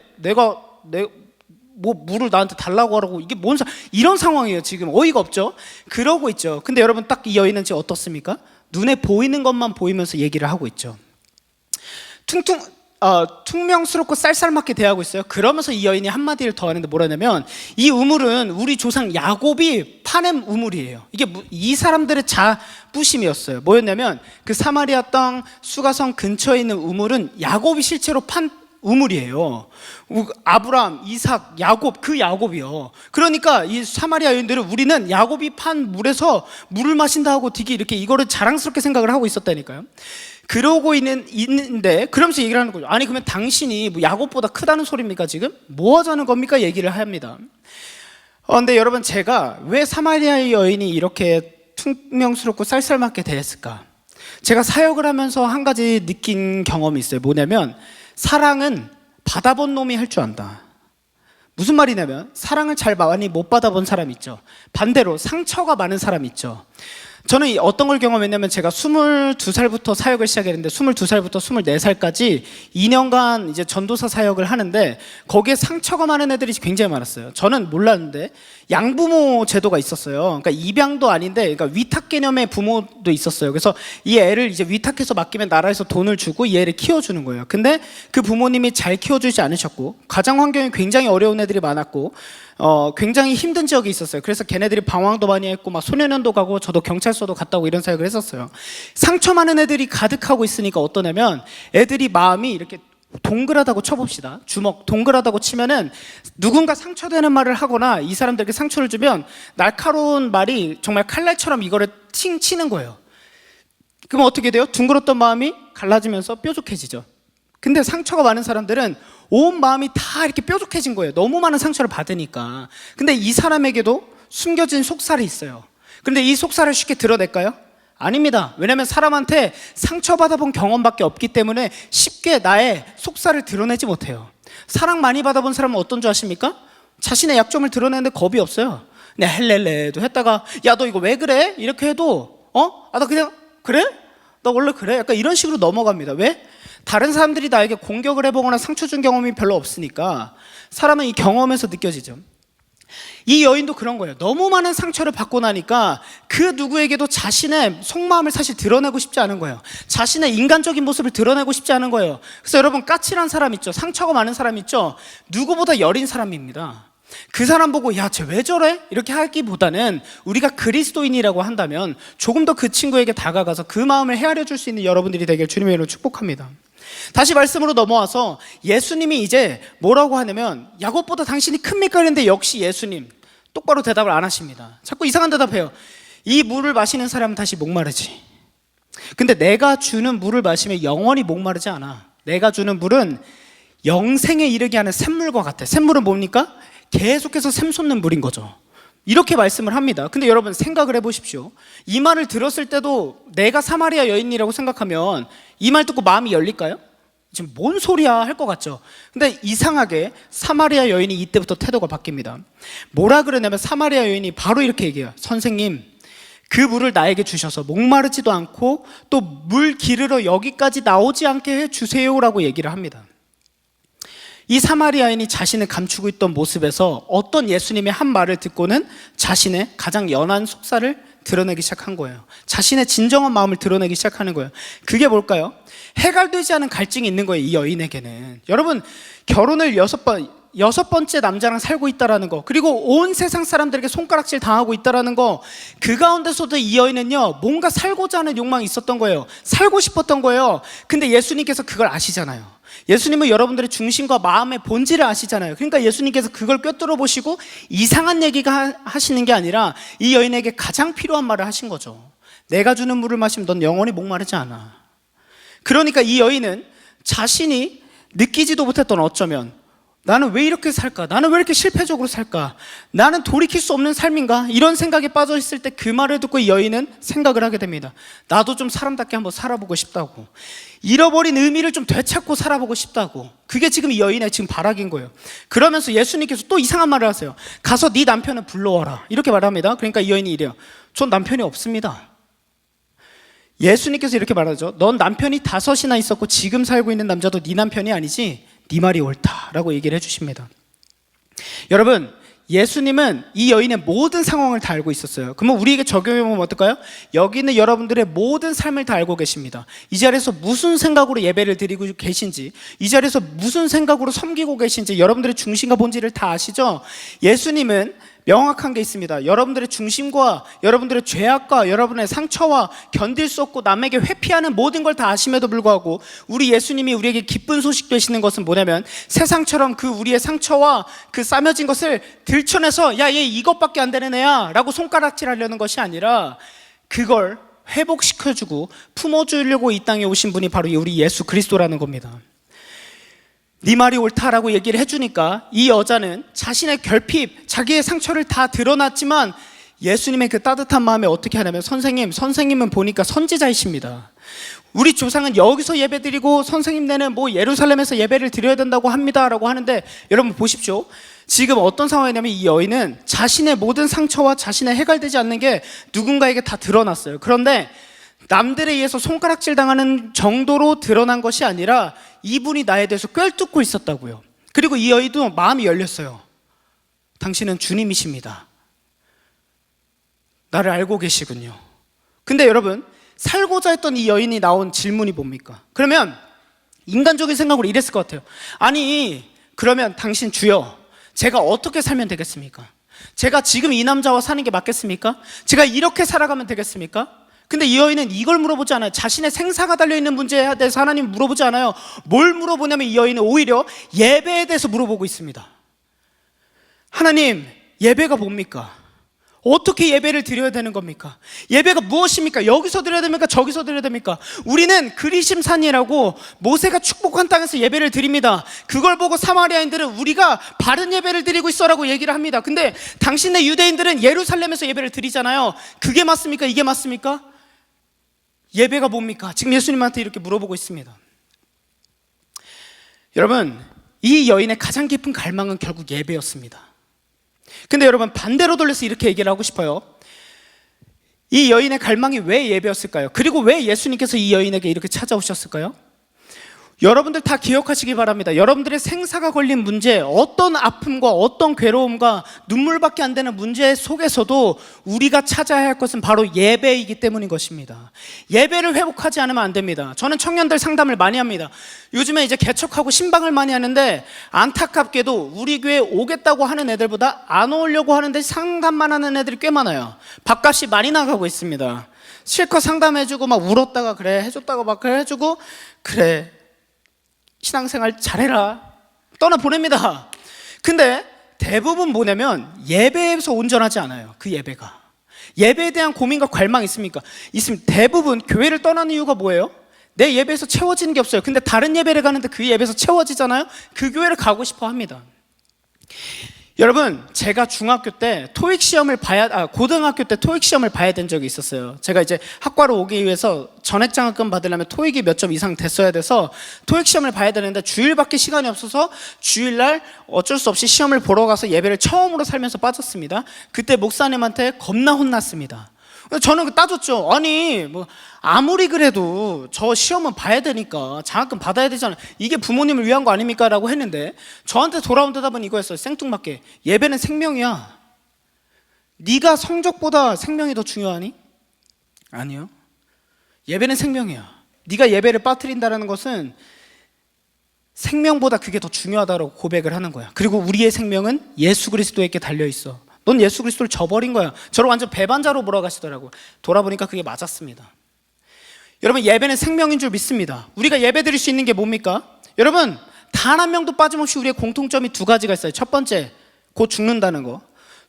뭐 물을 나한테 달라고 하라고. 이게 이런 상황이에요. 지금 어이가 없죠. 그러고 있죠. 근데 여러분 딱 이 여인은 지금 어떻습니까? 눈에 보이는 것만 보이면서 얘기를 하고 있죠. 퉁명스럽고 쌀쌀맞게 대하고 있어요. 그러면서 이 여인이 한마디를 더 하는데 뭐라냐면, 이 우물은 우리 조상 야곱이 파낸 우물이에요. 이게 이 사람들의 자부심이었어요. 뭐였냐면 그 사마리아 땅 수가성 근처에 있는 우물은 야곱이 실제로 판 우물이에요. 아브람, 이삭, 야곱, 그 야곱이요. 그러니까 이 사마리아 여인들은 우리는 야곱이 판 물에서 물을 마신다 하고 되게 이렇게 이거를 자랑스럽게 생각을 하고 있었다니까요. 그러고 있는데 그러면서 얘기를 하는 거죠. 아니 그러면 당신이 뭐 야곱보다 크다는 소리입니까 지금? 뭐 하자는 겁니까? 얘기를 합니다. 근데 여러분 제가 왜 사마리아 여인이 이렇게 퉁명스럽고 쌀쌀맞게 대했을까? 제가 사역을 하면서 한 가지 느낀 경험이 있어요. 뭐냐면 사랑은 받아본 놈이 할 줄 안다. 무슨 말이냐면 사랑을 잘 많이 못 받아본 사람 있죠. 반대로 상처가 많은 사람 있죠. 저는 어떤 걸 경험했냐면 제가 22살부터 사역을 시작했는데 22살부터 24살까지 2년간 이제 전도사 사역을 하는데 거기에 상처가 많은 애들이 굉장히 많았어요. 저는 몰랐는데 양부모 제도가 있었어요. 그러니까 입양도 아닌데 그러니까 위탁 개념의 부모도 있었어요. 그래서 이 애를 이제 위탁해서 맡기면 나라에서 돈을 주고 이 애를 키워주는 거예요. 근데 그 부모님이 잘 키워주지 않으셨고 가정 환경이 굉장히 어려운 애들이 많았고 굉장히 힘든 지역이 있었어요. 그래서 걔네들이 방황도 많이 했고 막 소년원도 가고 저도 경찰서도 갔다 오고 이런 사역을 했었어요. 상처 많은 애들이 가득하고 있으니까 어떠냐면 애들이 마음이 이렇게 동그랗다고 쳐봅시다. 주먹 동그랗다고 치면은 누군가 상처되는 말을 하거나 이 사람들에게 상처를 주면 날카로운 말이 정말 칼날처럼 이거를 치는 거예요. 그럼 어떻게 돼요? 둥그렇던 마음이 갈라지면서 뾰족해지죠. 근데 상처가 많은 사람들은 온 마음이 다 이렇게 뾰족해진 거예요. 너무 많은 상처를 받으니까. 근데 이 사람에게도 숨겨진 속살이 있어요. 근데 이 속살을 쉽게 드러낼까요? 아닙니다. 왜냐하면 사람한테 상처받아 본 경험밖에 없기 때문에 쉽게 나의 속살을 드러내지 못해요. 사랑 많이 받아본 사람은 어떤 줄 아십니까? 자신의 약점을 드러내는데 겁이 없어요. 그냥 헬렐레도 했다가 야 너 이거 왜 그래? 이렇게 해도 나 그냥 그래? 나 원래 그래? 약간 이런 식으로 넘어갑니다. 왜? 다른 사람들이 나에게 공격을 해보거나 상처 준 경험이 별로 없으니까 사람은 이 경험에서 느껴지죠. 이 여인도 그런 거예요. 너무 많은 상처를 받고 나니까 그 누구에게도 자신의 속마음을 사실 드러내고 싶지 않은 거예요. 자신의 인간적인 모습을 드러내고 싶지 않은 거예요. 그래서 여러분 까칠한 사람 있죠. 상처가 많은 사람 있죠. 누구보다 여린 사람입니다. 그 사람 보고 야 쟤 왜 저래? 이렇게 하기보다는 우리가 그리스도인이라고 한다면 조금 더 그 친구에게 다가가서 그 마음을 헤아려 줄 수 있는 여러분들이 되길 주님의 이름으로 축복합니다. 다시 말씀으로 넘어와서 예수님이 이제 뭐라고 하냐면 야곱보다 당신이 큽니까? 그런데 역시 예수님 똑바로 대답을 안 하십니다. 자꾸 이상한 대답해요. 이 물을 마시는 사람은 다시 목마르지. 근데 내가 주는 물을 마시면 영원히 목마르지 않아. 내가 주는 물은 영생에 이르게 하는 샘물과 같아. 샘물은 뭡니까? 계속해서 샘솟는 물인 거죠. 이렇게 말씀을 합니다. 근데 여러분 생각을 해보십시오. 이 말을 들었을 때도 내가 사마리아 여인이라고 생각하면 이 말 듣고 마음이 열릴까요? 지금 뭔 소리야 할 것 같죠. 근데 이상하게 사마리아 여인이 이때부터 태도가 바뀝니다. 뭐라 그러냐면 사마리아 여인이 바로 이렇게 얘기해요. 선생님, 그 물을 나에게 주셔서 목마르지도 않고 또 물 기르러 여기까지 나오지 않게 해주세요라고 얘기를 합니다. 이 사마리아인이 자신을 감추고 있던 모습에서 어떤 예수님의 한 말을 듣고는 자신의 가장 연한 속살을 드러내기 시작한 거예요. 자신의 진정한 마음을 드러내기 시작하는 거예요. 그게 뭘까요? 해결되지 않은 갈증이 있는 거예요. 이 여인에게는. 여러분 결혼을 6번째 남자랑 살고 있다라는 거, 그리고 온 세상 사람들에게 손가락질 당하고 있다라는 거, 그 가운데서도 이 여인은요 뭔가 살고자 하는 욕망이 있었던 거예요. 살고 싶었던 거예요. 근데 예수님께서 그걸 아시잖아요. 예수님은 여러분들의 중심과 마음의 본질을 아시잖아요. 그러니까 예수님께서 그걸 꿰뚫어 보시고 이상한 얘기가 하시는 게 아니라 이 여인에게 가장 필요한 말을 하신 거죠. 내가 주는 물을 마시면 넌 영원히 목마르지 않아. 그러니까 이 여인은 자신이 느끼지도 못했던, 어쩌면 나는 왜 이렇게 살까? 나는 왜 이렇게 실패적으로 살까? 나는 돌이킬 수 없는 삶인가? 이런 생각에 빠져 있을 때 그 말을 듣고 이 여인은 생각을 하게 됩니다. 나도 좀 사람답게 한번 살아보고 싶다고, 잃어버린 의미를 좀 되찾고 살아보고 싶다고. 그게 지금 이 여인의 지금 바락인 거예요. 그러면서 예수님께서 또 이상한 말을 하세요. 가서 네 남편을 불러와라, 이렇게 말합니다. 그러니까 이 여인이 이래요. 전 남편이 없습니다. 예수님께서 이렇게 말하죠. 넌 남편이 5이나 있었고 지금 살고 있는 남자도 네 남편이 아니지, 네 말이 옳다라고 얘기를 해주십니다. 여러분, 예수님은 이 여인의 모든 상황을 다 알고 있었어요. 그러면 우리에게 적용해보면 어떨까요? 여기 있는 여러분들의 모든 삶을 다 알고 계십니다. 이 자리에서 무슨 생각으로 예배를 드리고 계신지, 이 자리에서 무슨 생각으로 섬기고 계신지 여러분들의 중심과 본질을 다 아시죠? 예수님은 명확한 게 있습니다. 여러분들의 중심과 여러분들의 죄악과 여러분의 상처와 견딜 수 없고 남에게 회피하는 모든 걸 다 아심에도 불구하고 우리 예수님이 우리에게 기쁜 소식 되시는 것은 뭐냐면, 세상처럼 그 우리의 상처와 그 싸매진 것을 들춰내서 야, 얘 이것밖에 안 되는 애야 라고 손가락질 하려는 것이 아니라 그걸 회복시켜주고 품어주려고 이 땅에 오신 분이 바로 우리 예수 그리스도라는 겁니다. 네 말이 옳다라고 얘기를 해주니까 이 여자는 자신의 결핍, 자기의 상처를 다 드러났지만 예수님의 그 따뜻한 마음에 어떻게 하냐면, 선생님은 보니까 선지자이십니다. 우리 조상은 여기서 예배드리고 선생님네는 뭐 예루살렘에서 예배를 드려야 된다고 합니다 라고 하는데, 여러분 보십시오. 지금 어떤 상황이냐면 이 여인은 자신의 모든 상처와 자신의 해결되지 않는 게 누군가에게 다 드러났어요. 그런데 남들에 의해서 손가락질 당하는 정도로 드러난 것이 아니라 이분이 나에 대해서 꿰뚫고 있었다고요. 그리고 이 여인도 마음이 열렸어요. 당신은 주님이십니다. 나를 알고 계시군요. 근데 여러분, 살고자 했던 이 여인이 나온 질문이 뭡니까? 그러면 인간적인 생각으로 이랬을 것 같아요. 아니, 그러면 당신 주여, 제가 어떻게 살면 되겠습니까? 제가 지금 이 남자와 사는 게 맞겠습니까? 제가 이렇게 살아가면 되겠습니까? 근데 이 여인은 이걸 물어보지 않아요. 자신의 생사가 달려있는 문제에 대해서 하나님 물어보지 않아요. 뭘 물어보냐면 이 여인은 오히려 예배에 대해서 물어보고 있습니다. 하나님, 예배가 뭡니까? 어떻게 예배를 드려야 되는 겁니까? 예배가 무엇입니까? 여기서 드려야 됩니까? 저기서 드려야 됩니까? 우리는 그리심산이라고 모세가 축복한 땅에서 예배를 드립니다. 그걸 보고 사마리아인들은 우리가 바른 예배를 드리고 있어라고 얘기를 합니다. 근데 당신네 유대인들은 예루살렘에서 예배를 드리잖아요. 그게 맞습니까? 이게 맞습니까? 예배가 뭡니까? 지금 예수님한테 이렇게 물어보고 있습니다. 여러분, 이 여인의 가장 깊은 갈망은 결국 예배였습니다. 근데 여러분, 반대로 돌려서 이렇게 얘기를 하고 싶어요. 이 여인의 갈망이 왜 예배였을까요? 그리고 왜 예수님께서 이 여인에게 이렇게 찾아오셨을까요? 여러분들 다 기억하시기 바랍니다. 여러분들의 생사가 걸린 문제, 어떤 아픔과 어떤 괴로움과 눈물밖에 안 되는 문제 속에서도 우리가 찾아야 할 것은 바로 예배이기 때문인 것입니다. 예배를 회복하지 않으면 안 됩니다. 저는 청년들 상담을 많이 합니다. 요즘에 이제 개척하고 신방을 많이 하는데 안타깝게도 우리 교회에 오겠다고 하는 애들보다 안 오려고 하는데 상담만 하는 애들이 꽤 많아요. 밥값이 많이 나가고 있습니다. 실컷 상담해주고 막 울었다가 그래 해줬다가 막 그래 해주고 그래 신앙생활 잘해라 떠나보냅니다. 근데 대부분 뭐냐면 예배에서 온전하지 않아요. 그 예배에 대한 고민과 갈망이 있습니까? 있으면 대부분 교회를 떠나는 이유가 뭐예요? 내 예배에서 채워지는 게 없어요. 근데 다른 예배를 가는데 그 예배에서 채워지잖아요. 그 교회를 가고 싶어 합니다. 여러분, 제가 중학교 때 토익 시험을 고등학교 때 토익 시험을 봐야 된 적이 있었어요. 제가 이제 학과로 오기 위해서 전액 장학금 받으려면 토익이 몇 점 이상 됐어야 돼서 토익 시험을 봐야 되는데 주일밖에 시간이 없어서 주일날 어쩔 수 없이 시험을 보러 가서 예배를 처음으로 살면서 빠졌습니다. 그때 목사님한테 겁나 혼났습니다. 저는 따졌죠. 아니 뭐 아무리 그래도 저 시험은 봐야 되니까 장학금 받아야 되잖아요. 이게 부모님을 위한 거 아닙니까? 라고 했는데 저한테 돌아온 대답은 이거였어요. 생뚱맞게. 예배는 생명이야. 네가 성적보다 생명이 더 중요하니? 아니요. 예배는 생명이야. 네가 예배를 빠뜨린다는 것은 생명보다 그게 더 중요하다고 고백을 하는 거야. 그리고 우리의 생명은 예수 그리스도에게 달려있어. 넌 예수 그리스도를 저버린 거야. 저를 완전 배반자로 몰아가시더라고요. 돌아보니까 그게 맞았습니다. 여러분, 예배는 생명인 줄 믿습니다. 우리가 예배 드릴 수 있는 게 뭡니까? 여러분, 단 한 명도 빠짐없이 우리의 공통점이 두 가지가 있어요. 첫 번째, 곧 죽는다는 거.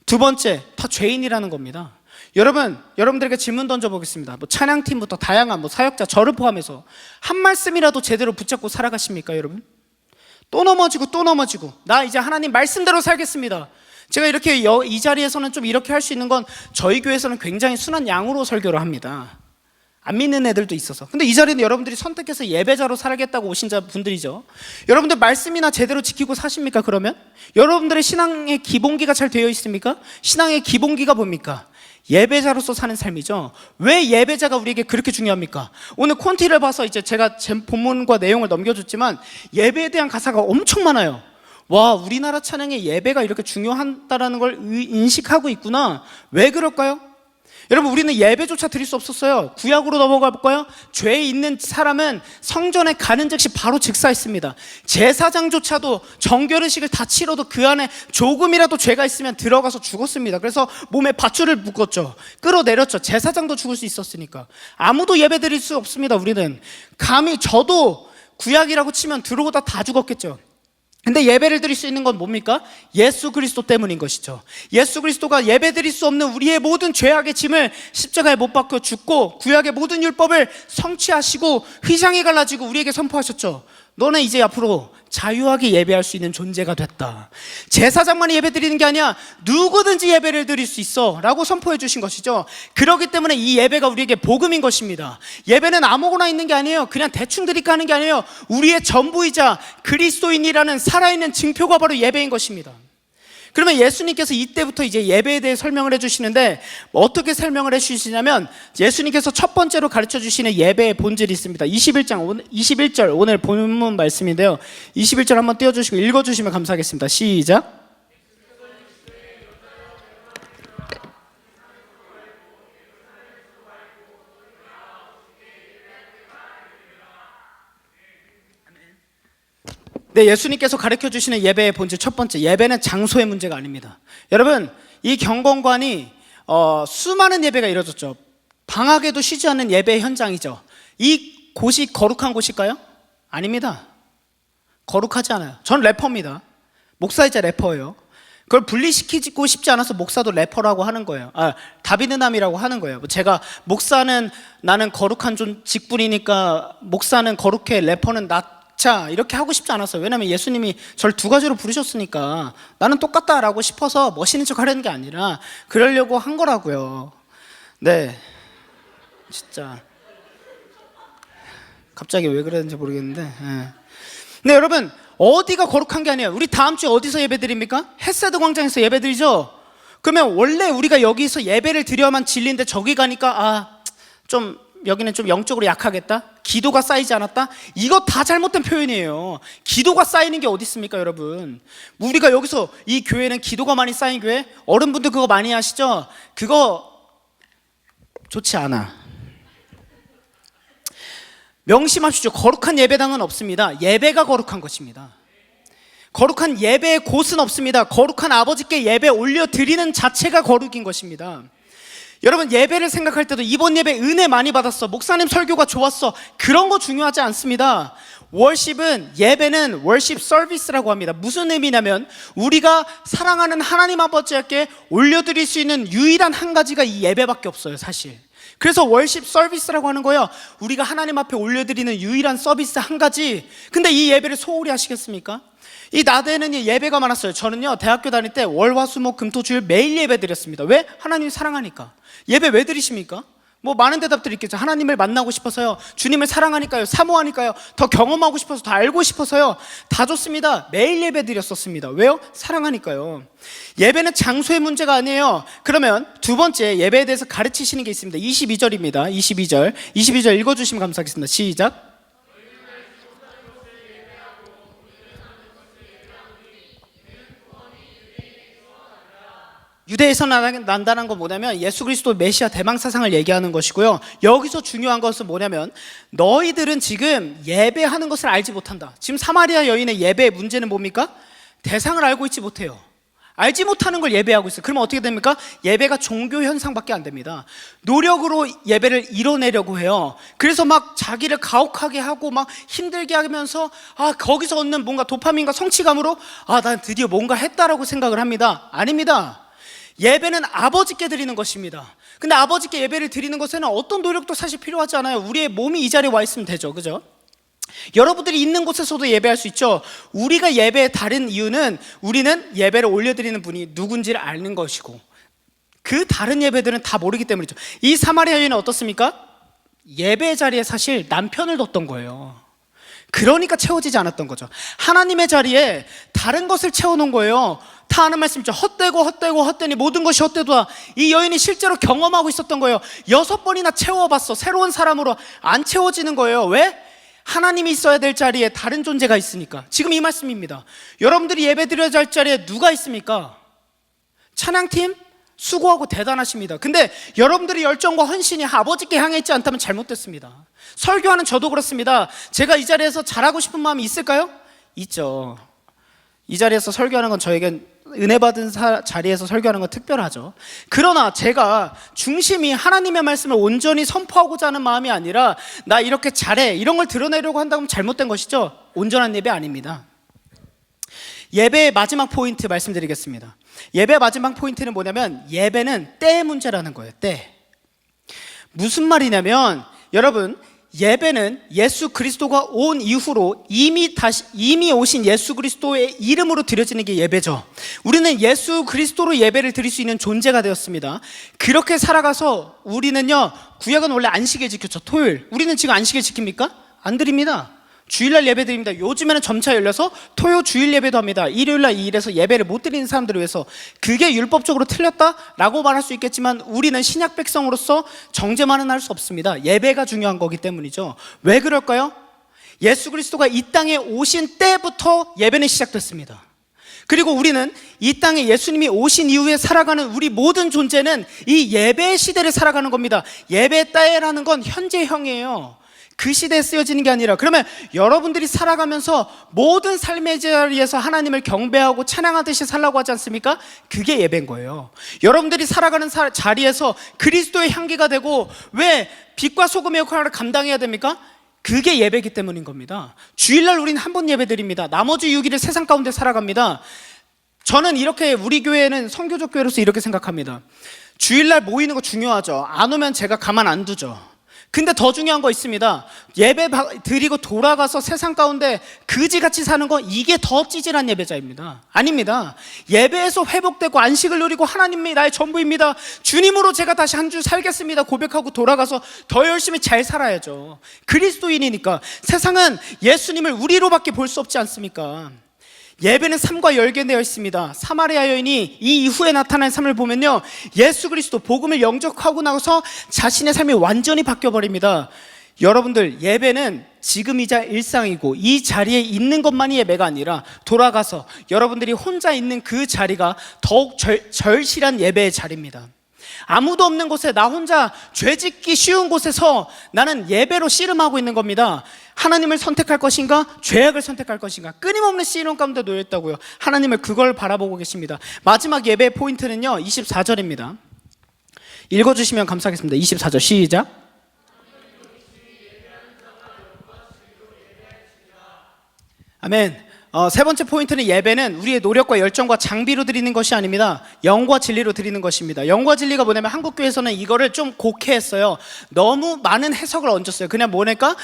두 번째, 다 죄인이라는 겁니다. 여러분들에게 질문 던져보겠습니다. 뭐 찬양팀부터 다양한 사역자, 저를 포함해서 한 말씀이라도 제대로 붙잡고 살아가십니까, 여러분? 또 넘어지고 나 이제 하나님 말씀대로 살겠습니다. 제가 이렇게 이 자리에서는 좀 이렇게 할 수 있는 건 저희 교회에서는 굉장히 순한 양으로 설교를 합니다. 안 믿는 애들도 있어서. 근데 이 자리는 여러분들이 선택해서 예배자로 살겠다고 오신 분들이죠. 여러분들 말씀이나 제대로 지키고 사십니까? 그러면 여러분들의 신앙의 기본기가 잘 되어 있습니까? 신앙의 기본기가 뭡니까? 예배자로서 사는 삶이죠. 왜 예배자가 우리에게 그렇게 중요합니까? 오늘 콘티를 봐서 이제 제가 제 본문과 내용을 넘겨줬지만 예배에 대한 가사가 엄청 많아요. 와, 우리나라 찬양의 예배가 이렇게 중요하다는 걸 인식하고 있구나. 왜 그럴까요? 여러분, 우리는 예배조차 드릴 수 없었어요. 구약으로 넘어가 볼까요? 죄 있는 사람은 성전에 가는 즉시 바로 즉사했습니다. 제사장조차도 정결의식을 다 치러도 그 안에 조금이라도 죄가 있으면 들어가서 죽었습니다. 그래서 몸에 밧줄을 묶었죠. 끌어내렸죠. 제사장도 죽을 수 있었으니까. 아무도 예배 드릴 수 없습니다. 우리는 감히 저도 구약이라고 치면 들어오다 다 죽었겠죠. 근데 예배를 드릴 수 있는 건 뭡니까? 예수 그리스도 때문인 것이죠. 예수 그리스도가 예배 드릴 수 없는 우리의 모든 죄악의 짐을 십자가에 못 박혀 죽고 구약의 모든 율법을 성취하시고 휘장이 갈라지고 우리에게 선포하셨죠. 너는 이제 앞으로 자유하게 예배할 수 있는 존재가 됐다. 제사장만이 예배 드리는 게 아니야. 누구든지 예배를 드릴 수 있어 라고 선포해 주신 것이죠. 그렇기 때문에 이 예배가 우리에게 복음인 것입니다. 예배는 아무거나 있는 게 아니에요. 그냥 대충 드릴까 하는 게 아니에요. 우리의 전부이자 그리스도인이라는 살아있는 증표가 바로 예배인 것입니다. 그러면 예수님께서 이때부터 이제 예배에 대해 설명을 해주시는데 어떻게 설명을 해주시냐면 예수님께서 첫 번째로 가르쳐 주시는 예배의 본질이 있습니다. 21절 오늘 본문 말씀인데요. 21절 한번 띄워주시고 읽어주시면 감사하겠습니다. 시작. 네, 예수님께서 가르쳐 주시는 예배의 본질 첫 번째, 예배는 장소의 문제가 아닙니다. 여러분, 이 경건관이 수많은 예배가 이루어졌죠. 방학에도 쉬지 않는 예배 현장이죠. 이 곳이 거룩한 곳일까요? 아닙니다. 거룩하지 않아요. 전 래퍼입니다. 목사이자 래퍼예요. 그걸 분리시키고 싶지 않아서 목사도 래퍼라고 하는 거예요. 다비드남이라고 하는 거예요. 제가 목사는 나는 거룩한 직분이니까 목사는 거룩해, 래퍼는 자, 이렇게 하고 싶지 않았어요. 왜냐하면 예수님이 저를 두 가지로 부르셨으니까 나는 똑같다라고 싶어서 멋있는 척 하려는 게 아니라 그러려고 한 거라고요. 네, 진짜 갑자기 왜 그랬는지 모르겠는데 근데 여러분, 어디가 거룩한 게 아니에요. 우리 다음 주에 어디서 예배 드립니까? 햇세드 광장에서 예배 드리죠. 그러면 원래 우리가 여기서 예배를 드려야만 진리인데 저기 가니까 여기는 좀 영적으로 약하겠다? 기도가 쌓이지 않았다? 이거 다 잘못된 표현이에요. 기도가 쌓이는 게 어디 있습니까, 여러분? 우리가 여기서 이 교회는 기도가 많이 쌓인 교회? 어른분들 그거 많이 하시죠? 그거 좋지 않아. 명심하십시오. 거룩한 예배당은 없습니다. 예배가 거룩한 것입니다. 거룩한 예배의 곳은 없습니다. 거룩한 아버지께 예배 올려드리는 자체가 거룩인 것입니다. 여러분, 예배를 생각할 때도 이번 예배 은혜 많이 받았어, 목사님 설교가 좋았어, 그런 거 중요하지 않습니다. 예배는 월십 서비스라고 합니다. 무슨 의미냐면 우리가 사랑하는 하나님 아버지께 올려드릴 수 있는 유일한 한 가지가 이 예배밖에 없어요, 사실. 그래서 월십 서비스라고 하는 거예요. 우리가 하나님 앞에 올려드리는 유일한 서비스 한 가지. 근데 이 예배를 소홀히 하시겠습니까? 이 나대는 예배가 많았어요. 저는요, 대학교 다닐 때 월, 화, 수, 목, 금, 토, 주일 매일 예배 드렸습니다. 왜? 하나님 사랑하니까. 예배 왜 드리십니까? 많은 대답들이 있겠죠. 하나님을 만나고 싶어서요, 주님을 사랑하니까요, 사모하니까요, 더 경험하고 싶어서, 더 알고 싶어서요. 다 좋습니다. 매일 예배 드렸었습니다. 왜요? 사랑하니까요. 예배는 장소의 문제가 아니에요. 그러면 두 번째, 예배에 대해서 가르치시는 게 있습니다. 22절입니다 22절 읽어주시면 감사하겠습니다. 시작. 유대에서 난다는 건 뭐냐면 예수 그리스도 메시아 대망사상을 얘기하는 것이고요. 여기서 중요한 것은 뭐냐면 너희들은 지금 예배하는 것을 알지 못한다. 지금 사마리아 여인의 예배의 문제는 뭡니까? 대상을 알고 있지 못해요. 알지 못하는 걸 예배하고 있어요. 그러면 어떻게 됩니까? 예배가 종교 현상밖에 안 됩니다. 노력으로 예배를 이뤄내려고 해요. 그래서 막 자기를 가혹하게 하고 막 힘들게 하면서 거기서 얻는 뭔가 도파민과 성취감으로 난 드디어 뭔가 했다라고 생각을 합니다. 아닙니다. 예배는 아버지께 드리는 것입니다. 근데 아버지께 예배를 드리는 것에는 어떤 노력도 사실 필요하지 않아요. 우리의 몸이 이 자리에 와 있으면 되죠. 그죠? 여러분들이 있는 곳에서도 예배할 수 있죠. 우리가 예배에 다른 이유는 우리는 예배를 올려드리는 분이 누군지를 아는 것이고 그 다른 예배들은 다 모르기 때문이죠. 이 사마리아 여인은 어떻습니까? 예배 자리에 사실 남편을 뒀던 거예요. 그러니까 채워지지 않았던 거죠. 하나님의 자리에 다른 것을 채워놓은 거예요. 다 아는 말씀이죠. 헛되니 모든 것이 헛되도다. 이 여인이 실제로 경험하고 있었던 거예요. 6번이나 채워봤어. 새로운 사람으로 안 채워지는 거예요. 왜? 하나님이 있어야 될 자리에 다른 존재가 있으니까. 지금 이 말씀입니다. 여러분들이 예배드려야 할 자리에 누가 있습니까? 찬양팀 수고하고 대단하십니다. 근데 여러분들의 열정과 헌신이 아버지께 향해 있지 않다면 잘못됐습니다. 설교하는 저도 그렇습니다. 제가 이 자리에서 잘하고 싶은 마음이 있을까요? 있죠. 이 자리에서 설교하는 건 저에겐 은혜 받은 자리에서 설교하는 건 특별하죠. 그러나 제가 중심이 하나님의 말씀을 온전히 선포하고자 하는 마음이 아니라 나 이렇게 잘해 이런 걸 드러내려고 한다면 잘못된 것이죠. 온전한 예배 아닙니다. 예배의 마지막 포인트 말씀드리겠습니다. 예배의 마지막 포인트는 뭐냐면 예배는 때의 문제라는 거예요. 때. 무슨 말이냐면 여러분 예배는 예수 그리스도가 온 이후로 이미 오신 예수 그리스도의 이름으로 드려지는 게 예배죠. 우리는 예수 그리스도로 예배를 드릴 수 있는 존재가 되었습니다. 그렇게 살아가서 우리는요, 구약은 원래 안식일 지켰죠. 토요일. 우리는 지금 안식일 지킵니까? 안 드립니다. 주일날 예배 드립니다. 요즘에는 점차 열려서 토요 주일 예배도 합니다. 일요일날 이 일에서 예배를 못 드리는 사람들을 위해서. 그게 율법적으로 틀렸다라고 말할 수 있겠지만 우리는 신약 백성으로서 정죄만은 할 수 없습니다. 예배가 중요한 거기 때문이죠. 왜 그럴까요? 예수 그리스도가 이 땅에 오신 때부터 예배는 시작됐습니다. 그리고 우리는 이 땅에 예수님이 오신 이후에 살아가는 우리 모든 존재는 이 예배의 시대를 살아가는 겁니다. 예배 때라는 건 현재형이에요. 그 시대에 쓰여지는 게 아니라, 그러면 여러분들이 살아가면서 모든 삶의 자리에서 하나님을 경배하고 찬양하듯이 살라고 하지 않습니까? 그게 예배인 거예요. 여러분들이 살아가는 자리에서 그리스도의 향기가 되고, 왜 빛과 소금의 역할을 감당해야 됩니까? 그게 예배이기 때문인 겁니다. 주일날 우리는 한 번 예배 드립니다. 나머지 6일을 세상 가운데 살아갑니다. 저는 이렇게, 우리 교회는 선교적 교회로서 이렇게 생각합니다. 주일날 모이는 거 중요하죠. 안 오면 제가 가만 안 두죠. 근데 더 중요한 거 있습니다. 예배 드리고 돌아가서 세상 가운데 그지같이 사는 거, 이게 더 찌질한 예배자입니다. 아닙니다. 예배에서 회복되고 안식을 누리고 하나님이 나의 전부입니다, 주님으로 제가 다시 한 주 살겠습니다 고백하고 돌아가서 더 열심히 잘 살아야죠. 그리스도인이니까. 세상은 예수님을 우리로밖에 볼 수 없지 않습니까? 예배는 삶과 열개되어 있습니다. 사마리아 여인이 이 이후에 나타난 삶을 보면요, 예수 그리스도 복음을 영접하고 나서 자신의 삶이 완전히 바뀌어버립니다. 여러분들, 예배는 지금이자 일상이고 이 자리에 있는 것만이 예배가 아니라 돌아가서 여러분들이 혼자 있는 그 자리가 더욱 절실한 예배의 자리입니다. 아무도 없는 곳에 나 혼자 죄짓기 쉬운 곳에서 나는 예배로 씨름하고 있는 겁니다. 하나님을 선택할 것인가, 죄악을 선택할 것인가, 끊임없는 씨름 가운데 놓여있다고요. 하나님을 그걸 바라보고 계십니다. 마지막 예배의 포인트는요, 24절입니다. 읽어주시면 감사하겠습니다. 24절 시작. 아멘. 세 번째 포인트는 예배는 우리의 노력과 열정과 장비로 드리는 것이 아닙니다. 영과 진리로 드리는 것입니다. 영과 진리가 뭐냐면, 한국교회에서는 이거를 좀 곡해했어요. 너무 많은 해석을 얹었어요. 그냥 뭐랄까,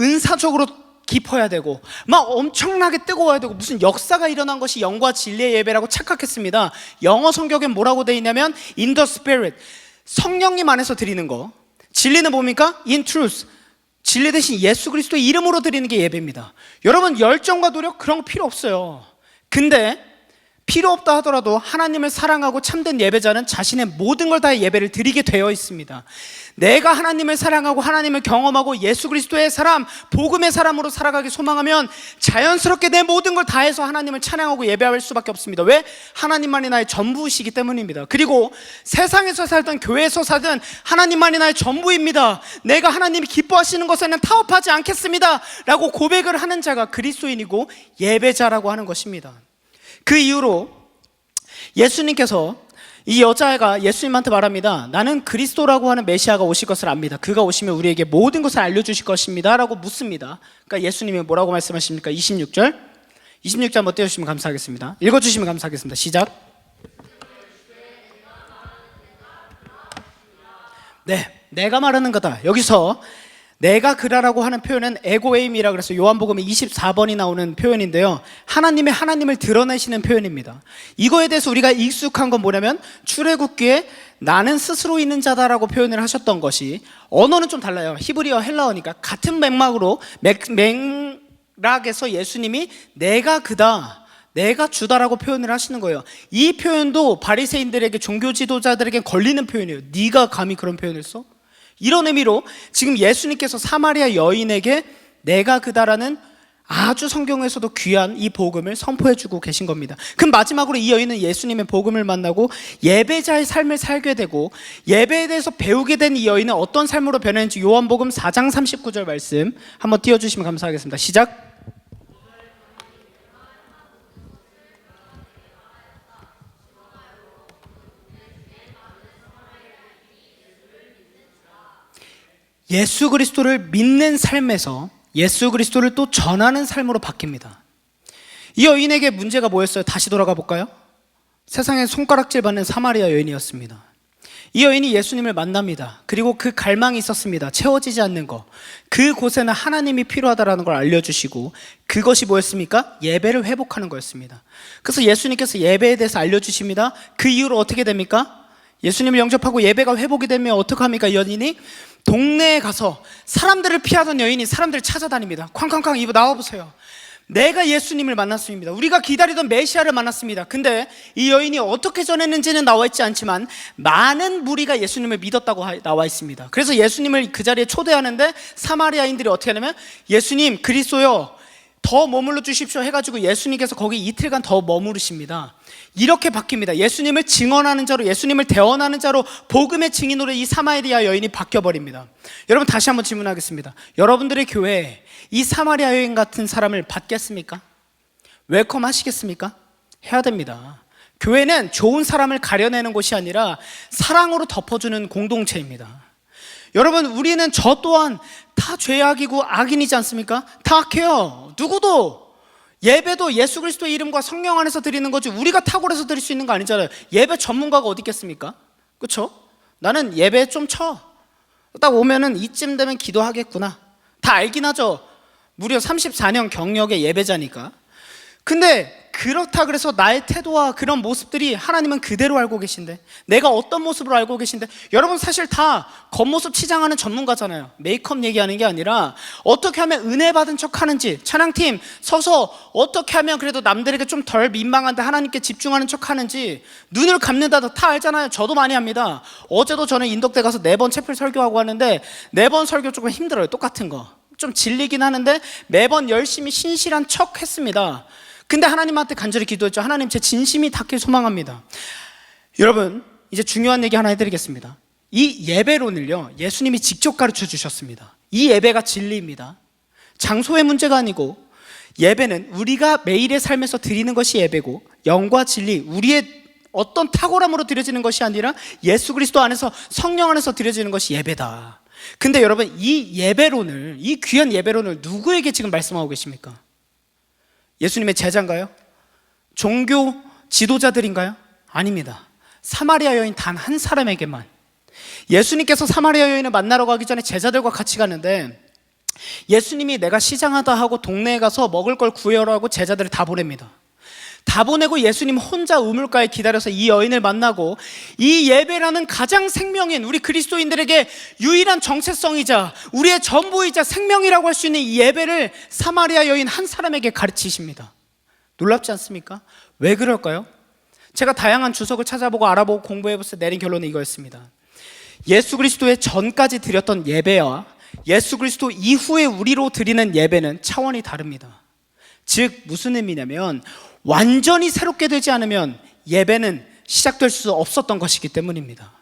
은사적으로 깊어야 되고 막 엄청나게 뜨거워야 되고 무슨 역사가 일어난 것이 영과 진리의 예배라고 착각했습니다. 영어 성경엔 뭐라고 되어 있냐면 in the spirit, 성령님 안에서 드리는 거. 진리는 뭡니까? in truth, 진리 대신 예수 그리스도의 이름으로 드리는 게 예배입니다. 여러분, 열정과 노력 그런 거 필요 없어요. 근데 필요 없다 하더라도 하나님을 사랑하고 참된 예배자는 자신의 모든 걸 다해 예배를 드리게 되어 있습니다. 내가 하나님을 사랑하고 하나님을 경험하고 예수 그리스도의 사람, 복음의 사람으로 살아가기 소망하면 자연스럽게 내 모든 걸 다해서 하나님을 찬양하고 예배할 수밖에 없습니다. 왜? 하나님만이 나의 전부이시기 때문입니다. 그리고 세상에서 살든 교회에서 살든 하나님만이 나의 전부입니다. 내가 하나님이 기뻐하시는 것에는 타협하지 않겠습니다 라고 고백을 하는 자가 그리스도인이고 예배자라고 하는 것입니다. 그 이후로 예수님께서 이 여자애가 예수님한테 말합니다. 나는 그리스도라고 하는 메시아가 오실 것을 압니다. 그가 오시면 우리에게 모든 것을 알려주실 것입니다 라고 묻습니다. 그러니까 예수님이 뭐라고 말씀하십니까? 26절 한번 띄워주시면 감사하겠습니다. 읽어주시면 감사하겠습니다. 시작. 네, 내가 말하는 거다. 여기서 내가 그라라고 하는 표현은 에고에임이라 그래서 요한복음에 24번이 나오는 표현인데요, 하나님을 드러내시는 표현입니다. 이거에 대해서 우리가 익숙한 건 뭐냐면 출애굽기에 나는 스스로 있는 자다라고 표현을 하셨던 것이, 언어는 좀 달라요. 히브리어, 헬라어니까 같은 맥락에서 예수님이 내가 그다, 내가 주다라고 표현을 하시는 거예요. 이 표현도 바리새인들에게, 종교 지도자들에게 걸리는 표현이에요. 네가 감히 그런 표현을 써? 이런 의미로 지금 예수님께서 사마리아 여인에게 내가 그다라는 아주 성경에서도 귀한 이 복음을 선포해주고 계신 겁니다. 그럼 마지막으로 이 여인은 예수님의 복음을 만나고 예배자의 삶을 살게 되고, 예배에 대해서 배우게 된 이 여인은 어떤 삶으로 변했는지 요한복음 4장 39절 말씀 한번 띄워주시면 감사하겠습니다. 시작. 예수 그리스도를 믿는 삶에서 예수 그리스도를 또 전하는 삶으로 바뀝니다. 이 여인에게 문제가 뭐였어요? 다시 돌아가 볼까요? 세상에 손가락질 받는 사마리아 여인이었습니다. 이 여인이 예수님을 만납니다. 그리고 그 갈망이 있었습니다. 채워지지 않는 거, 그곳에는 하나님이 필요하다라는 걸 알려주시고, 그것이 뭐였습니까? 예배를 회복하는 거였습니다. 그래서 예수님께서 예배에 대해서 알려주십니다. 그 이후로 어떻게 됩니까? 예수님을 영접하고 예배가 회복이 되면 어떻게 합니까? 이 여인이 동네에 가서 사람들을 피하던 여인이 사람들을 찾아다닙니다. 쾅쾅쾅, 이거 나와보세요. 내가 예수님을 만났습니다. 우리가 기다리던 메시아를 만났습니다. 근데 이 여인이 어떻게 전했는지는 나와 있지 않지만 많은 무리가 예수님을 믿었다고 나와 있습니다. 그래서 예수님을 그 자리에 초대하는데 사마리아인들이 어떻게 하냐면, 예수님 그리스도요, 더 머물러 주십시오 해가지고 예수님께서 거기 이틀간 더 머무르십니다. 이렇게 바뀝니다. 예수님을 증언하는 자로, 예수님을 대언하는 자로, 복음의 증인으로 이 사마리아 여인이 바뀌어버립니다. 여러분, 다시 한번 질문하겠습니다. 여러분들의 교회에 이 사마리아 여인 같은 사람을 받겠습니까? 웰컴 하시겠습니까? 해야 됩니다. 교회는 좋은 사람을 가려내는 곳이 아니라 사랑으로 덮어주는 공동체입니다. 여러분, 우리는 저 또한 다 죄악이고 악인이지 않습니까? 다 악해요. 누구도. 예배도 예수 그리스도의 이름과 성령 안에서 드리는 거지 우리가 탁월해서 드릴 수 있는 거 아니잖아요. 예배 전문가가 어디 있겠습니까? 그렇죠? 나는 예배 좀 쳐. 딱 오면은 이쯤 되면 기도하겠구나. 다 알긴 하죠. 무려 34년 경력의 예배자니까. 근데 그렇다 그래서 나의 태도와 그런 모습들이 하나님은 그대로 알고 계신데, 내가 어떤 모습으로 알고 계신데, 여러분 사실 다 겉모습 치장하는 전문가잖아요. 메이크업 얘기하는 게 아니라 어떻게 하면 은혜 받은 척 하는지, 찬양팀 서서 어떻게 하면 그래도 남들에게 좀 덜 민망한데 하나님께 집중하는 척 하는지, 눈을 감는다도 다 알잖아요. 저도 많이 합니다. 어제도 저는 인덕대 가서 4번 채플 설교하고 하는데 4번 설교 조금 힘들어요. 똑같은 거 좀 질리긴 하는데 매번 열심히 신실한 척 했습니다. 근데 하나님한테 간절히 기도했죠. 하나님, 제 진심이 닿길 소망합니다. 여러분, 이제 중요한 얘기 하나 해드리겠습니다. 이 예배론을요, 예수님이 직접 가르쳐 주셨습니다. 이 예배가 진리입니다. 장소의 문제가 아니고, 예배는 우리가 매일의 삶에서 드리는 것이 예배고, 영과 진리, 우리의 어떤 탁월함으로 드려지는 것이 아니라 예수 그리스도 안에서, 성령 안에서 드려지는 것이 예배다. 근데 여러분, 이 예배론을, 이 귀한 예배론을 누구에게 지금 말씀하고 계십니까? 예수님의 제자인가요? 종교 지도자들인가요? 아닙니다. 사마리아 여인 단 한 사람에게만. 예수님께서 사마리아 여인을 만나러 가기 전에 제자들과 같이 가는데, 예수님이 내가 시장하다 하고 동네에 가서 먹을 걸 구해오라고 제자들을 다 보냅니다. 다 보내고 예수님 혼자 우물가에 기다려서 이 여인을 만나고, 이 예배라는 가장 생명인 우리 그리스도인들에게 유일한 정체성이자 우리의 전부이자 생명이라고 할 수 있는 이 예배를 사마리아 여인 한 사람에게 가르치십니다. 놀랍지 않습니까? 왜 그럴까요? 제가 다양한 주석을 찾아보고 알아보고 공부해보면서 내린 결론은 이거였습니다. 예수 그리스도의 전까지 드렸던 예배와 예수 그리스도 이후에 우리로 드리는 예배는 차원이 다릅니다. 즉 무슨 의미냐면, 완전히 새롭게 되지 않으면 예배는 시작될 수 없었던 것이기 때문입니다.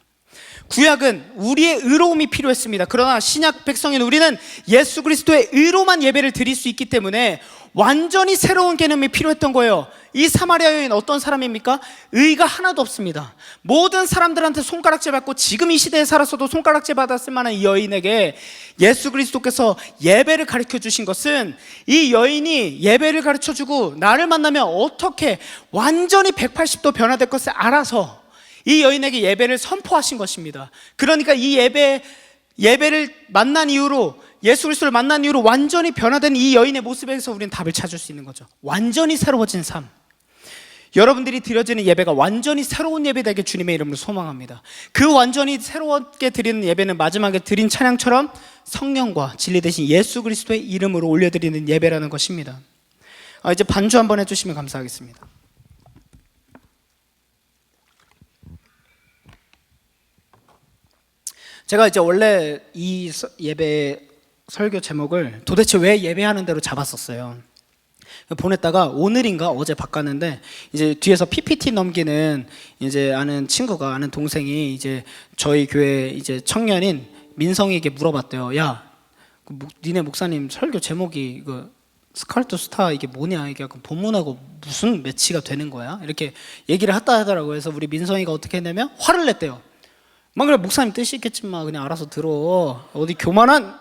구약은 우리의 의로움이 필요했습니다. 그러나 신약 백성인 우리는 예수 그리스도의 의로만 예배를 드릴 수 있기 때문에 완전히 새로운 개념이 필요했던 거예요. 이 사마리아 여인 어떤 사람입니까? 의가 하나도 없습니다. 모든 사람들한테 손가락질 받고 지금 이 시대에 살았어도 손가락질 받았을 만한 이 여인에게 예수 그리스도께서 예배를 가르쳐 주신 것은 이 여인이 예배를 가르쳐 주고 나를 만나면 어떻게 완전히 180도 변화될 것을 알아서 이 여인에게 예배를 선포하신 것입니다. 그러니까 이 예배를 만난 이후로, 예수 그리스도를 만난 이후로 완전히 변화된 이 여인의 모습에서 우리는 답을 찾을 수 있는 거죠. 완전히 새로워진 삶. 여러분들이 드려지는 예배가 완전히 새로운 예배 되게 주님의 이름으로 소망합니다. 그 완전히 새롭게 드리는 예배는 마지막에 드린 찬양처럼 성령과 진리 대신 예수 그리스도의 이름으로 올려드리는 예배라는 것입니다. 이제 반주 한번 해주시면 감사하겠습니다. 제가 이제 원래 이 예배 설교 제목을 도대체 왜 예배하는 대로 잡았었어요. 보냈다가 오늘인가 어제 바꿨는데, 이제 뒤에서 PPT 넘기는 이제 아는 친구가, 아는 동생이 이제 저희 교회 이제 청년인 민성이에게 물어봤대요. 야, 니네 목사님 설교 제목이 이거 스칼트 스타 이게 뭐냐, 이게 약간 본문하고 무슨 매치가 되는 거야? 이렇게 얘기를 했다 하더라고요. 그래서 우리 민성이가 어떻게 했냐면 화를 냈대요. 막 그래, 목사님 뜻이 있겠지만 그냥 알아서 들어. 어디 교만한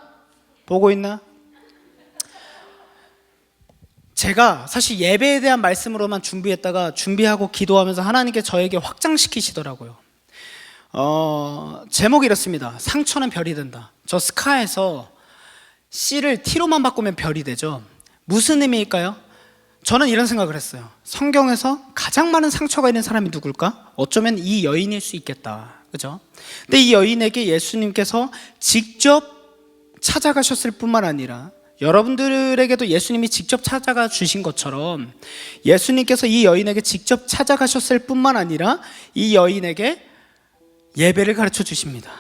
보고 있나? 제가 사실 예배에 대한 말씀으로만 준비하고 기도하면서 하나님께 저에게 확장시키시더라고요. 제목이 이렇습니다. 상처는 별이 된다. 저 스카에서 C를 T로만 바꾸면 별이 되죠. 무슨 의미일까요? 저는 이런 생각을 했어요. 성경에서 가장 많은 상처가 있는 사람이 누굴까? 어쩌면 이 여인일 수 있겠다. 그죠? 근데 이 여인에게 예수님께서 직접 찾아가셨을 뿐만 아니라 여러분들에게도 예수님이 직접 찾아가 주신 것처럼 예수님께서 이 여인에게 직접 찾아가셨을 뿐만 아니라 이 여인에게 예배를 가르쳐 주십니다.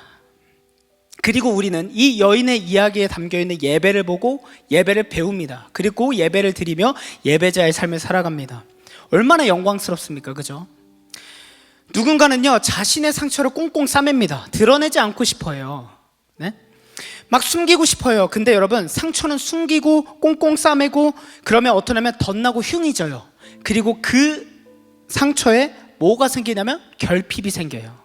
그리고 우리는 이 여인의 이야기에 담겨있는 예배를 보고 예배를 배웁니다. 그리고 예배를 드리며 예배자의 삶을 살아갑니다. 얼마나 영광스럽습니까? 그죠? 누군가는요, 자신의 상처를 꽁꽁 싸맵니다. 드러내지 않고 싶어요. 네? 막 숨기고 싶어요. 근데 여러분, 상처는 숨기고 꽁꽁 싸매고 그러면 어떠냐면 덧나고 흉이 져요. 그리고 그 상처에 뭐가 생기냐면 결핍이 생겨요.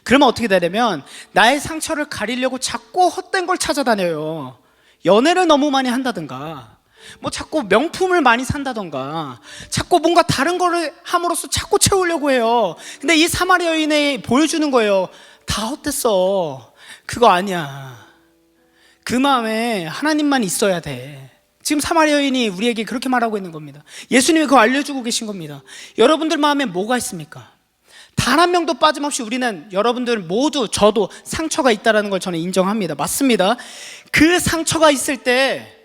그러면 어떻게 되냐면 나의 상처를 가리려고 자꾸 헛된 걸 찾아다녀요. 연애를 너무 많이 한다든가, 뭐 자꾸 명품을 많이 산다던가, 자꾸 뭔가 다른 거를 함으로써 자꾸 채우려고 해요. 근데 이 사마리아 여인이 보여주는 거예요. 다 헛됐어. 그거 아니야. 그 마음에 하나님만 있어야 돼. 지금 사마리아 여인이 우리에게 그렇게 말하고 있는 겁니다. 예수님이 그거 알려주고 계신 겁니다. 여러분들 마음에 뭐가 있습니까? 단 한 명도 빠짐없이 우리는, 여러분들 모두, 저도 상처가 있다는 걸 저는 인정합니다. 맞습니다. 그 상처가 있을 때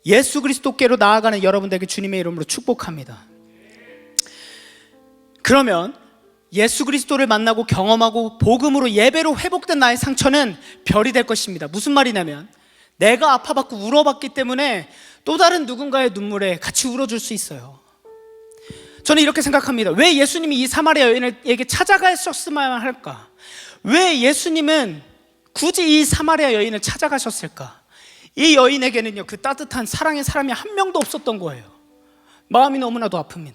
예수 그리스도께로 나아가는 여러분들에게 주님의 이름으로 축복합니다. 그러면 예수 그리스도를 만나고 경험하고 복음으로 예배로 회복된 나의 상처는 별이 될 것입니다. 무슨 말이냐면 내가 아파받고 울어봤기 때문에 또 다른 누군가의 눈물에 같이 울어줄 수 있어요. 저는 이렇게 생각합니다. 왜 예수님이 이 사마리아 여인에게 찾아가셨으면 할까? 왜 예수님은 굳이 이 사마리아 여인을 찾아가셨을까? 이 여인에게는요, 그 따뜻한 사랑의 사람이 한 명도 없었던 거예요. 마음이 너무나도 아픕니다.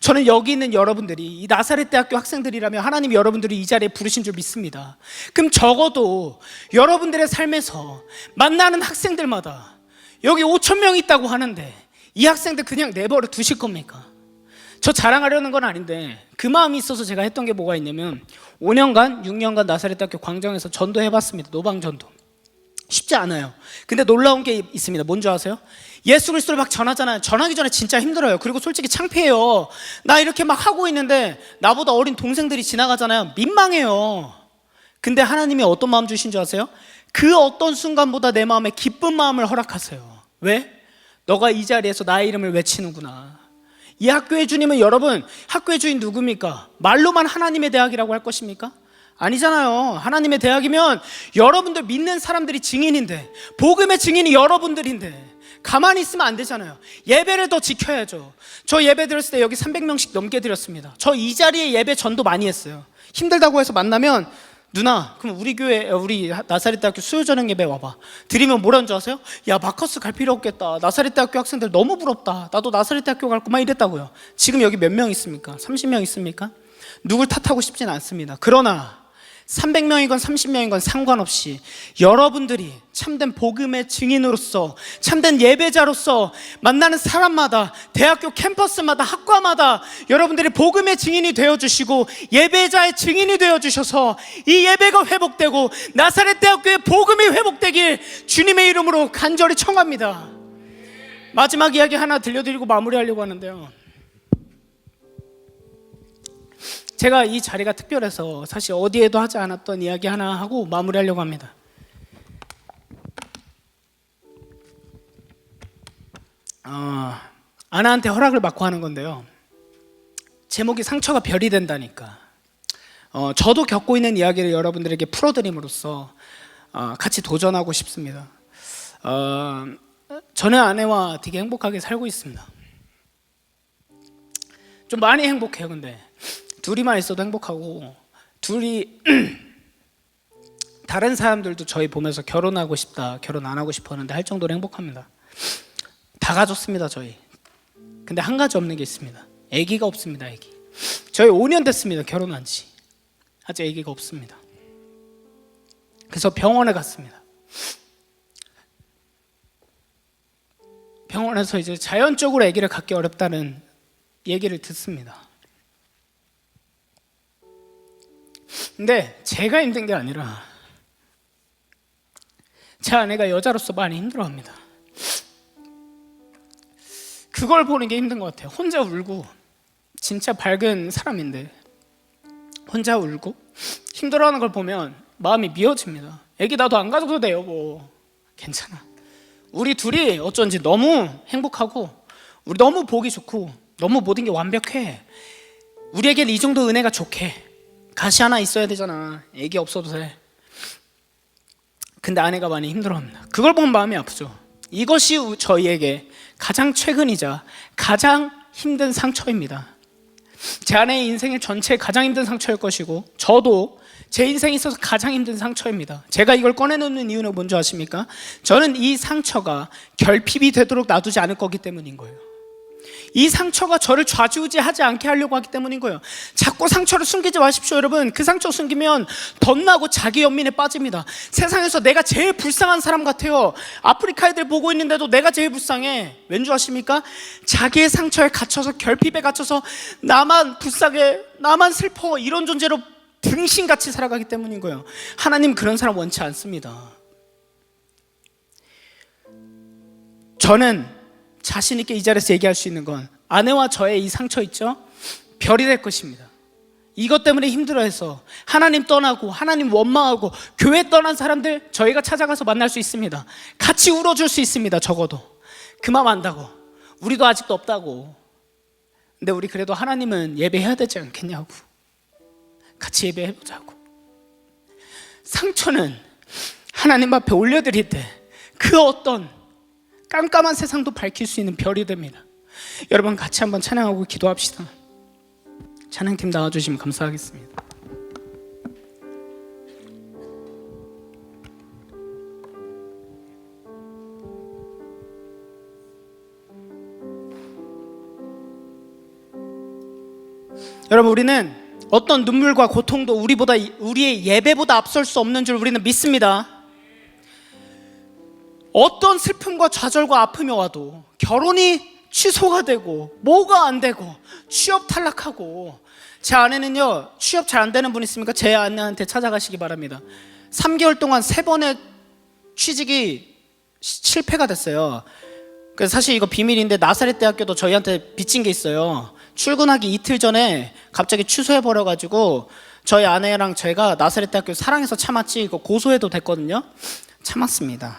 저는 여기 있는 여러분들이 이 나사렛 대학교 학생들이라면 하나님이 여러분들이 이 자리에 부르신 줄 믿습니다. 그럼 적어도 여러분들의 삶에서 만나는 학생들마다 여기 5,000명 있다고 하는데 이 학생들 그냥 내버려 두실 겁니까? 저 자랑하려는 건 아닌데 그 마음이 있어서 제가 했던 게 뭐가 있냐면 5년간, 6년간 나사렛 대학교 광장에서 전도해봤습니다. 노방전도. 쉽지 않아요. 근데 놀라운 게 있습니다. 뭔지 아세요? 예수 그리스도를 막 전하잖아요. 전하기 전에 진짜 힘들어요. 그리고 솔직히 창피해요. 나 이렇게 막 하고 있는데 나보다 어린 동생들이 지나가잖아요. 민망해요. 근데 하나님이 어떤 마음 주신 줄 아세요? 그 어떤 순간보다 내 마음에 기쁜 마음을 허락하세요. 왜? 너가 이 자리에서 나의 이름을 외치는구나. 이 학교의 주님은, 여러분, 학교의 주인 누굽니까? 말로만 하나님의 대학이라고 할 것입니까? 아니잖아요. 하나님의 대학이면 여러분들 믿는 사람들이 증인인데, 복음의 증인이 여러분들인데 가만히 있으면 안 되잖아요. 예배를 더 지켜야죠. 저 예배 드렸을 때 여기 300명씩 넘게 드렸습니다. 저 이 자리에 예배 전도 많이 했어요. 힘들다고 해서 만나면 누나, 그럼 우리 교회, 우리 나사렛 대학교 수요 저녁 예배 와봐. 드리면 뭐라는 줄 아세요? 야, 마커스 갈 필요 없겠다. 나사렛 대학교 학생들 너무 부럽다. 나도 나사렛 대학교 갈 거만 이랬다고요. 지금 여기 몇 명 있습니까? 30명 있습니까? 누굴 탓하고 싶진 않습니다. 그러나 300명이건 30명이건 상관없이 여러분들이 참된 복음의 증인으로서, 참된 예배자로서 만나는 사람마다, 대학교 캠퍼스마다, 학과마다 여러분들이 복음의 증인이 되어주시고 예배자의 증인이 되어주셔서 이 예배가 회복되고 나사렛 대학교의 복음이 회복되길 주님의 이름으로 간절히 청합니다. 마지막 이야기 하나 들려드리고 마무리하려고 하는데요, 제가 이 자리가 특별해서 사실 어디에도 하지 않았던 이야기 하나 하고 마무리하려고 합니다. 아나한테 허락을 받고 하는 건데요, 제목이 상처가 별이 된다니까. 저도 겪고 있는 이야기를 여러분들에게 풀어드림으로써 같이 도전하고 싶습니다. 저는 아내와 되게 행복하게 살고 있습니다. 좀 많이 행복해요. 근데 둘이만 있어도 행복하고, 둘이 다른 사람들도 저희 보면서 결혼하고 싶다, 결혼 안 하고 싶어 하는데 할 정도로 행복합니다. 다 가졌습니다, 저희. 근데 한 가지 없는 게 있습니다. 아기가 없습니다. 아기. 저희 5년 됐습니다, 결혼한 지. 아직 아기가 없습니다. 그래서 병원에 갔습니다. 병원에서 이제 자연적으로 아기를 갖기 어렵다는 얘기를 듣습니다. 근데 제가 힘든 게 아니라 제 아내가 여자로서 많이 힘들어합니다. 그걸 보는 게 힘든 것 같아요. 혼자 울고, 진짜 밝은 사람인데 혼자 울고 힘들어하는 걸 보면 마음이 미어집니다. 애기 나도 안 가져도 돼요, 뭐 괜찮아. 우리 둘이 어쩐지 너무 행복하고, 우리 너무 보기 좋고, 너무 모든 게 완벽해. 우리에겐 이 정도 은혜가 좋게. 가시 하나 있어야 되잖아. 애기 없어도 돼. 근데 아내가 많이 힘들어합니다. 그걸 보면 마음이 아프죠. 이것이 저희에게 가장 최근이자 가장 힘든 상처입니다. 제 아내의 인생의 전체 가장 힘든 상처일 것이고, 저도 제 인생에 있어서 가장 힘든 상처입니다. 제가 이걸 꺼내놓는 이유는 뭔지 아십니까? 저는 이 상처가 결핍이 되도록 놔두지 않을 거기 때문인 거예요. 이 상처가 저를 좌지우지하지 않게 하려고 하기 때문인 거예요. 자꾸 상처를 숨기지 마십시오, 여러분. 그 상처 숨기면 덧나고 자기 연민에 빠집니다. 세상에서 내가 제일 불쌍한 사람 같아요. 아프리카 애들 보고 있는데도 내가 제일 불쌍해. 왠 줄 아십니까? 자기의 상처에 갇혀서, 결핍에 갇혀서 나만 불쌍해, 나만 슬퍼, 이런 존재로 등신같이 살아가기 때문인 거예요. 하나님 그런 사람 원치 않습니다. 저는 자신 있게 이 자리에서 얘기할 수 있는 건, 아내와 저의 이 상처 있죠? 별이 될 것입니다. 이것 때문에 힘들어해서 하나님 떠나고, 하나님 원망하고, 교회 떠난 사람들 저희가 찾아가서 만날 수 있습니다. 같이 울어줄 수 있습니다. 적어도 그 마음 안다고. 우리도 아직도 없다고. 근데 우리 그래도 하나님은 예배해야 되지 않겠냐고. 같이 예배해보자고. 상처는 하나님 앞에 올려드릴 때 그 어떤 깜깜한 세상도 밝힐 수 있는 별이 됩니다. 여러분 같이 한번 찬양하고 기도합시다. 찬양팀 나와주시면 감사하겠습니다. 여러분, 우리는 어떤 눈물과 고통도 우리의 예배보다 앞설 수 없는 줄 우리는 믿습니다. 어떤 슬픔과 좌절과 아픔이 와도, 결혼이 취소가 되고, 뭐가 안 되고, 취업 탈락하고. 제 아내는요, 취업 잘 안 되는 분 있습니까? 제 아내한테 찾아가시기 바랍니다. 3개월 동안 3번의 취직이 실패가 됐어요. 그래서 사실 이거 비밀인데, 나사렛 대학교도 저희한테 빚진 게 있어요. 출근하기 이틀 전에 갑자기 취소해버려가지고 저희 아내랑 제가 나사렛 대학교 사랑해서 참았지, 이거 고소해도 됐거든요. 참았습니다.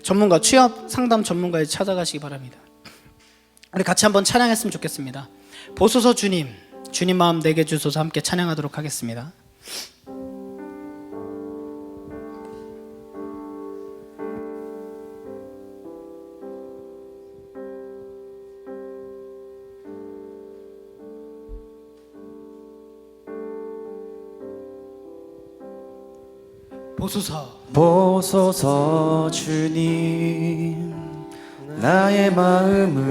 전문가, 취업 상담 전문가에 찾아가시기 바랍니다. 우리 같이 한번 찬양했으면 좋겠습니다. 보소서 주님, 주님 마음 내게 주소서. 함께 찬양하도록 하겠습니다. 보소서 주님 나의 마음을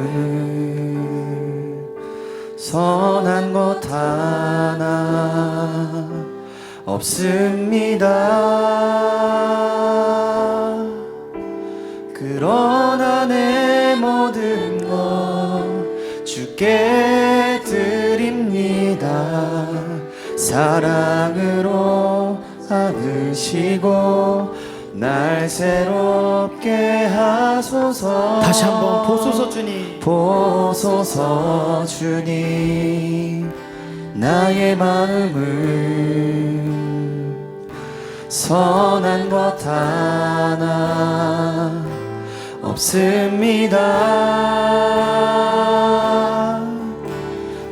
선한 것 하나 없습니다. 그러나 내 모든 것 주께 드립니다. 사랑으로 안으시고 날 새롭게 하소서. 다시 한번 보소서 주님. 보소서 주님 나의 마음을 선한 것 하나 없습니다.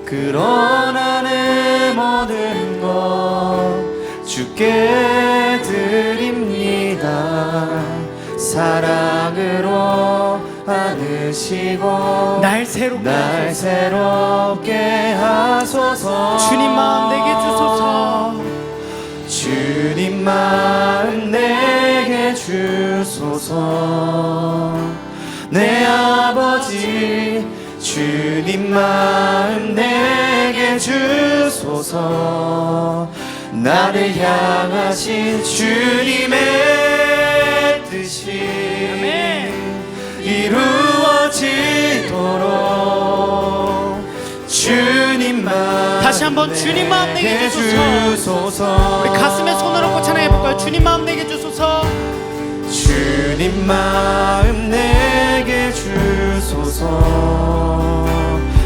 그러나 내 모든 것 주께 드립니다. 사랑으로 안으시고 날 새롭게 하소서. 주님 마음 내게 주소서. 주님 마음 내게 주소서. 내 아버지 주님 마음 내게 주소서. 나를 향하신 주님의 뜻이 이루어지도록 주님 마음 다시 한번 주님 마음 내게 주소서. 우리 가슴에 손을 얹고 찬양해볼까요? 주님 마음 내게 주소서. 주님 마음 내게 주소서.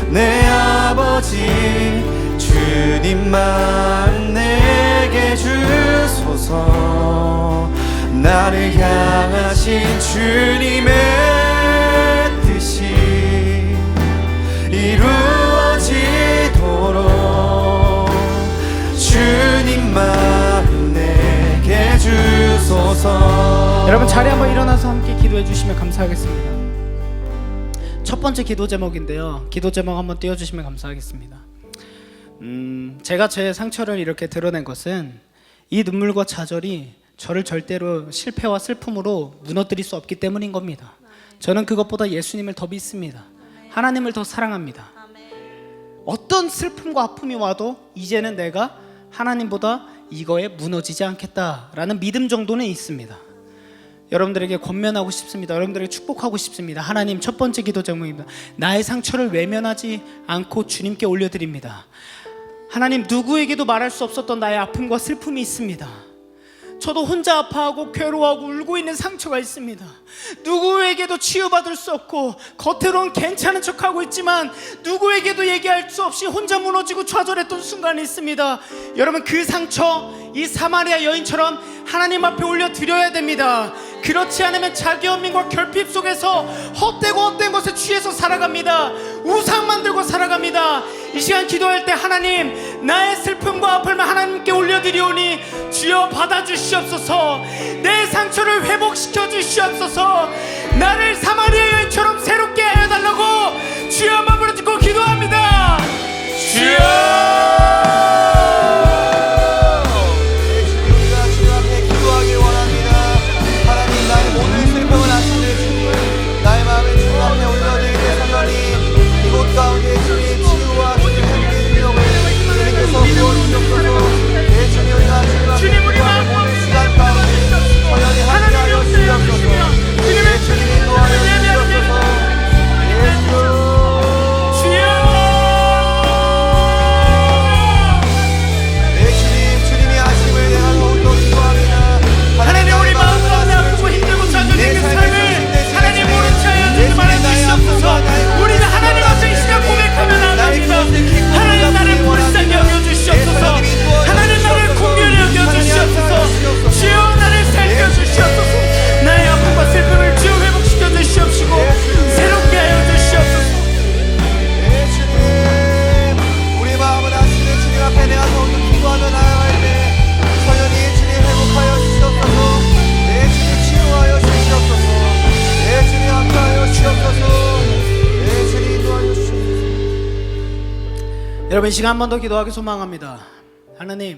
내 아버지 주님 마음 내게 주소서. 나를 향하신 주님의 뜻이 이루어지도록 주님 마음 내게 주소서. 여러분 자리 한번 일어나서 함께 기도해 주시면 감사하겠습니다. 첫 번째 기도 제목인데요. 기도 제목 한번 띄워주시면 감사하겠습니다. 제가 제 상처를 이렇게 드러낸 것은 이 눈물과 좌절이 저를 절대로 실패와 슬픔으로 무너뜨릴 수 없기 때문인 겁니다. 저는 그것보다 예수님을 더 믿습니다. 하나님을 더 사랑합니다. 어떤 슬픔과 아픔이 와도 이제는 내가 하나님보다 이거에 무너지지 않겠다라는 믿음 정도는 있습니다. 여러분들에게 권면하고 싶습니다. 여러분들에게 축복하고 싶습니다. 하나님, 첫 번째 기도 제목입니다. 나의 상처를 외면하지 않고 주님께 올려드립니다. 하나님, 누구에게도 말할 수 없었던 나의 아픔과 슬픔이 있습니다. 저도 혼자 아파하고 괴로워하고 울고 있는 상처가 있습니다. 누구에게도 치유받을 수 없고 겉으로는 괜찮은 척하고 있지만 누구에게도 얘기할 수 없이 혼자 무너지고 좌절했던 순간이 있습니다. 여러분, 그 상처 이 사마리아 여인처럼 하나님 앞에 올려드려야 됩니다. 그렇지 않으면 자기 연민과 결핍 속에서 헛된 것에 취해서 살아갑니다. 우상 만들고 살아갑니다. 이 시간 기도할 때 하나님, 나의 슬픔과 아픔을 하나님께 올려드리오니 주여 받아주시옵소서. 내 상처를 회복시켜 주시옵소서. 나를 사마리아 여인처럼 새롭게 해달라고 주여 한번 부르짖고 기도합니다. 주여, 가운데 주님 치유와 주님의 능력을 주님께서 부어주시옵소서. 내 주님 우리가 주님 우리 마음 시간 가운데 선연히 함께하여 주시옵소서. 내 주님 인도하여 주시옵소서. 예수 내 주님이 하심을 내가 더욱더 기도합니다. 하나님, 우리 마음 가운데 아프고 힘들고 좌절된 그 삶을 하나님 모른 채 하여 주지 말아 주시옵소서. 우리는 하나님 앞에 이 시간 고백하면 안 합니다. 하나님, 나를 불쌍히 여겨주시옵소서. 하나님, 나를 공연히 여겨주시옵소서. 주여, 나를 살려주시옵소서. 나의 아픔과 슬픔을 주여 회복시켜 주시옵시고 새롭게 하여 주시옵소서. 내 주님, 우리 마음을 아시는 주님 앞에 내가 더욱더 기도하며 나아갈 때 선연히 주님 회복하여 주시옵소서. 내 주님 치유하여 주시옵소서. 내 주님 함께하여 주시옵소서. 내 주님 인도하여 주시옵소서. 여러분, 이 시간 한 번 더 기도하기 소망합니다. 하나님,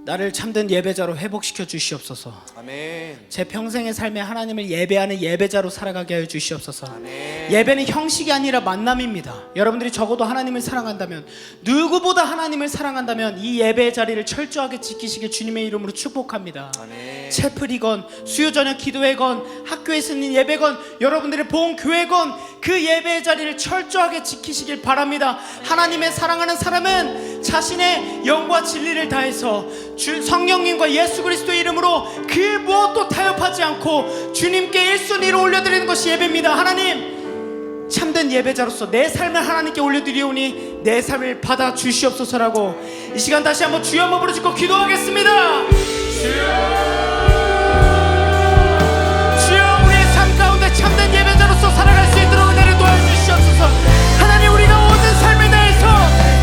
나를 참된 예배자로 회복시켜 주시옵소서. 아멘. 제 평생의 삶에 하나님을 예배하는 예배자로 살아가게 하여 주시옵소서. 아멘. 예배는 형식이 아니라 만남입니다. 여러분들이 적어도 하나님을 사랑한다면, 누구보다 하나님을 사랑한다면 이 예배의 자리를 철저하게 지키시길 주님의 이름으로 축복합니다. 아멘. 채플이건 수요저녁 기도회건 학교에서 있는 예배건 여러분들의 본 교회건 그 예배의 자리를 철저하게 지키시길 바랍니다. 하나님의 사랑하는 사람은 자신의 영과 진리를 다해서 성령님과 예수 그리스도의 이름으로 그 무엇도 타협하지 않고 주님께 1순위로 올려드리는 것이 예배입니다. 하나님, 참된 예배자로서 내 삶을 하나님께 올려드리오니 내 삶을 받아 주시옵소서라고 이 시간 다시 한번 주여 한번 부르짖고 기도하겠습니다. 주여, 우리의 삶 가운데 참된 예배자로서 살아갈 수 있도록 은혜를 도와주시옵소서. 하나님, 우리가 모든 삶을 다해서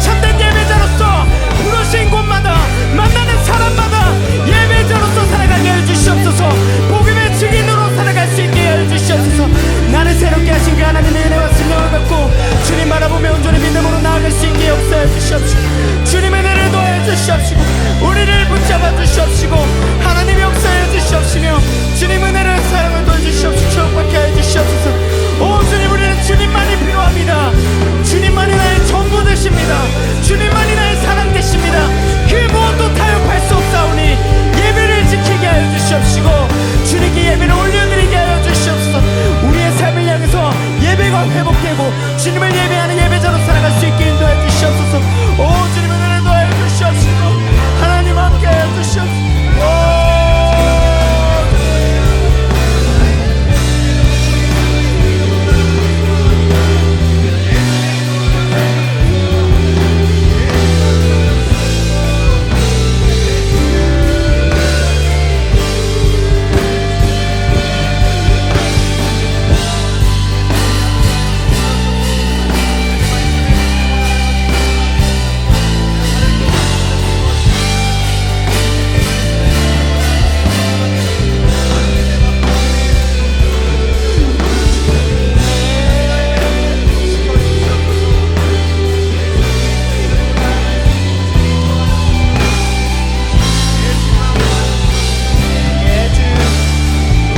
참된 예배자로서 부르신 곳마다 만나는 사람마다 예배자로서 살아가게 하여 주시옵소서. 복음의 증인으로 살아갈 수 있게 하여 주시옵소서. 나를 새롭게 하신 그 하나님의 은혜와 승명을 받고 주님 바라보며 온전히 믿음으로 나아갈 수 있게 역사해 주시옵시고 주님의 은혜를 더해 주시옵시고 우리를 붙잡아 주시옵시고 하나님의 역사해 주시옵시며 주님 은혜를 사랑을 더해 주시옵시고 축복받게 하여 주시옵소서. 오 주님, 우리는 주님만이 필요합니다. 주님만이 나의 전부 되십니다. 주님만이 나의 사랑 되십니다. 그 무엇도 타협할 수 없사오니 예배를 지키게 하여 주시옵시고 주님께 예배를 올려드리게 하여 주시옵소서. 우리의 삶을 향해서 예배가 회복되고 주님을 예배하는 예배자로 살아갈 수 있게 인도해 주시옵소서. 오 주님 은혜를 더해 주시옵시고 하나님 함께 하여 주시옵소서.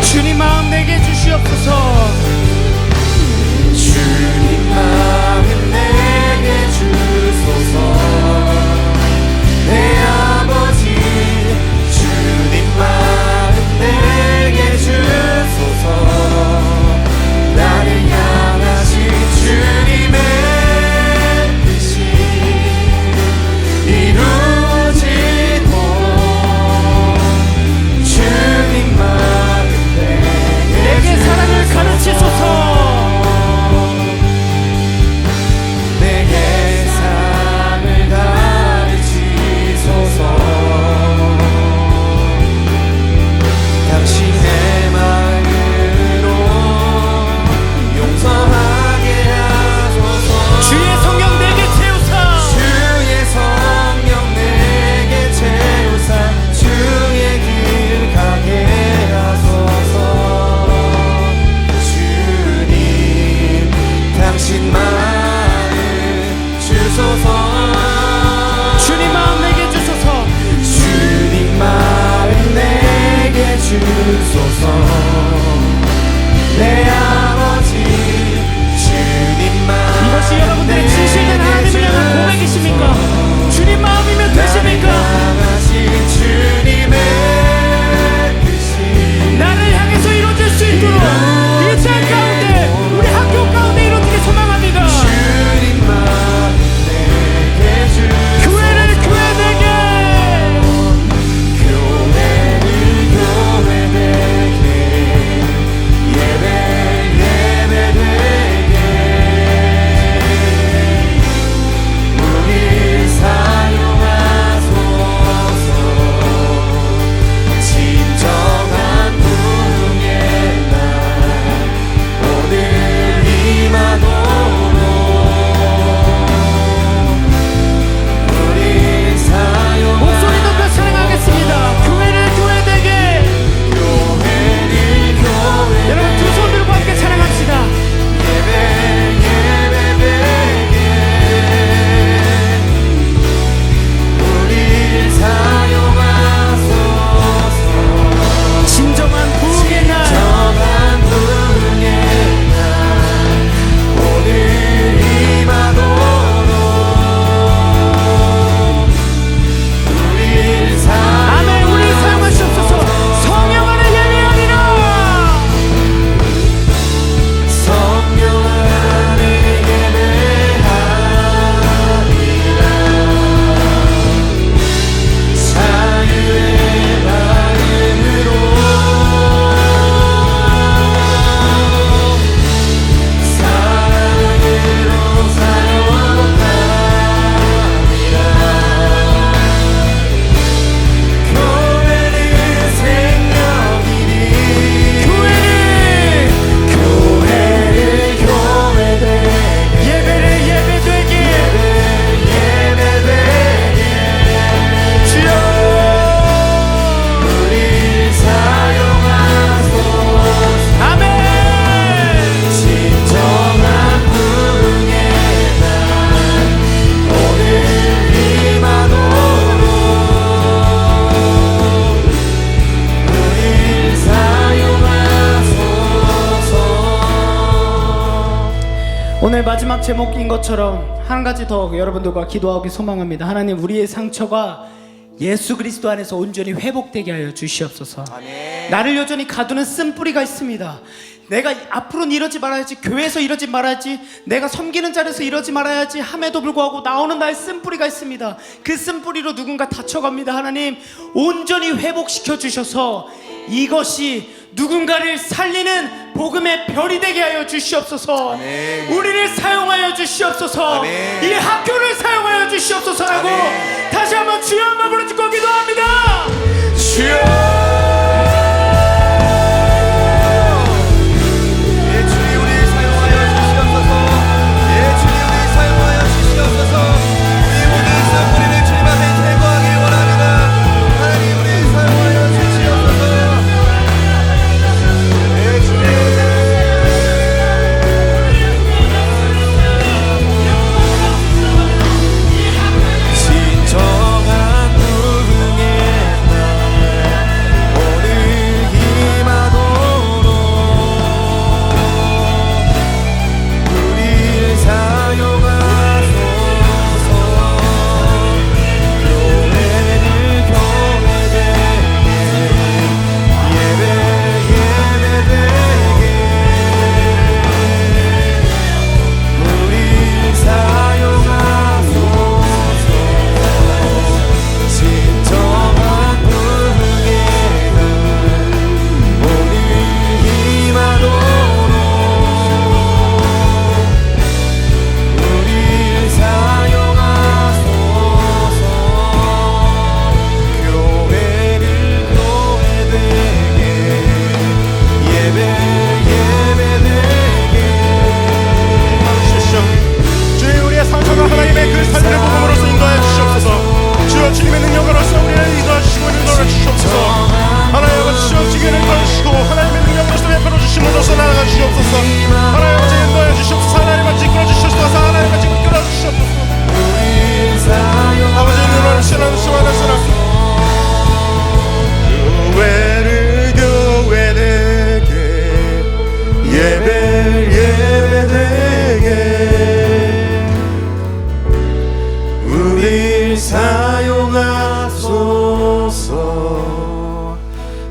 주님 마음 내게 주시옵소서. 주님 마음 내게 주소서. 내 아버지 주님 마음 내게 주소서. 나를 향하신 주님의 뜻이 이루어지고 주님 마음 내게 사랑을 가르치소서. 내게 삶을 가르치소서. 당신의 마음으로 용서하게 하소서. 주의 성령 내게 채우사. 주의 성령 내게 채우사. 주의 길 가게 하소서. 주님, 당신 마음 주소서. 주님 마음 내게 주소서. 주님 마음 내게 주소서. 내 아버지 주님 마음 이것이 여러분들의 진실된 하나님을 향한 고백이십니까? 주님 마음이면 되십니까? 향하신 주님의 뜻이 나를 향해서 이루어질 수 있도록 이 삶 가운데 우리 학교 가운데 이루어지게 소망합니다. 주님 마음 내게 주소서. 교회를 교회되게 교회를 교회되게 마지막 제목인 것처럼 한 가지 더 여러분들과 기도하기 소망합니다. 하나님, 우리의 상처가 예수 그리스도 안에서 온전히 회복되게 하여 주시옵소서. 나를 여전히 가두는 쓴뿌리가 있습니다. 내가 앞으로는 이러지 말아야지, 교회에서 이러지 말아야지, 내가 섬기는 자리에서 이러지 말아야지 함에도 불구하고 나오는 나의 쓴뿌리가 있습니다. 그 쓴뿌리로 누군가 다쳐갑니다. 하나님, 온전히 회복시켜 주셔서 이것이 누군가를 살리는 복음의 별이 되게 하여 주시옵소서. 우리를 사용하여 주시옵소서. 이 학교를 사용하여 주시옵소서라고 다시 한번 주여 한번 부르짖고 기도합니다. 주여.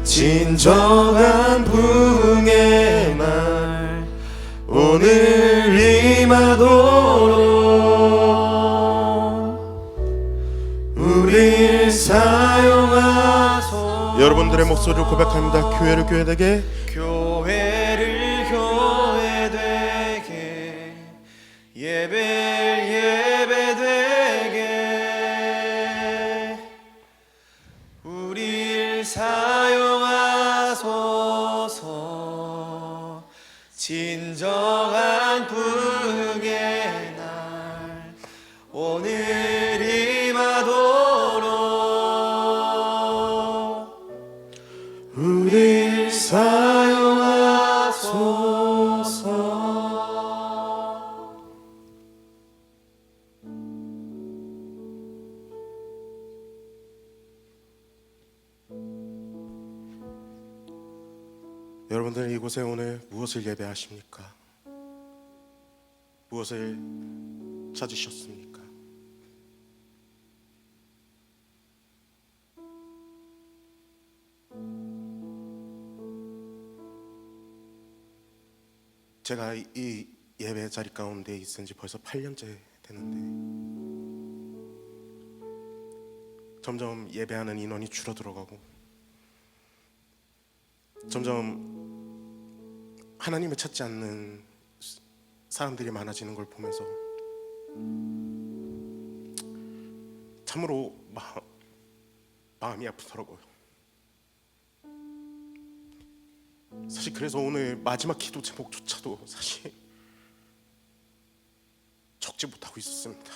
진정한 부흥의 날 오늘 임하도록 우릴 사용하소서. 여러분들의 목소리를 고백합니다. 교회를 교회되게, 교회를 교회되게, 예배를 예배되게 우릴 사용하소서. 진정한 부흥의 날 오늘 임하도록 우릴 사용하소서. 여러분들 이곳에 오늘 무엇을 예배하십니까? 무엇을 찾으셨습니까? 제가 이 예배 자리 가운데 있은 지 벌써 8년째 되는데 점점 예배하는 인원이 줄어들어가고 점점 하나님을 찾지 않는 사람들이 많아지는 걸 보면서 참으로 마음이 아프더라고요. 사실 그래서 오늘 마지막 기도 제목조차도 사실 적지 못하고 있었습니다.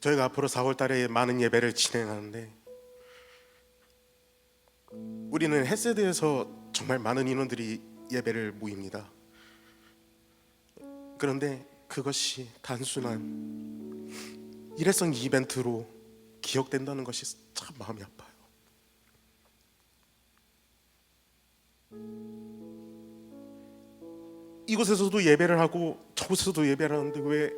저희가 앞으로 4월 달에 많은 예배를 진행하는데 우리는 헬세드에서 정말 많은 인원들이 예배를 모입니다. 그런데 그것이 단순한 일회성 이벤트로 기억된다는 것이 참 마음이 아파요. 이곳에서도 예배를 하고 저곳에서도 예배를 하는데 왜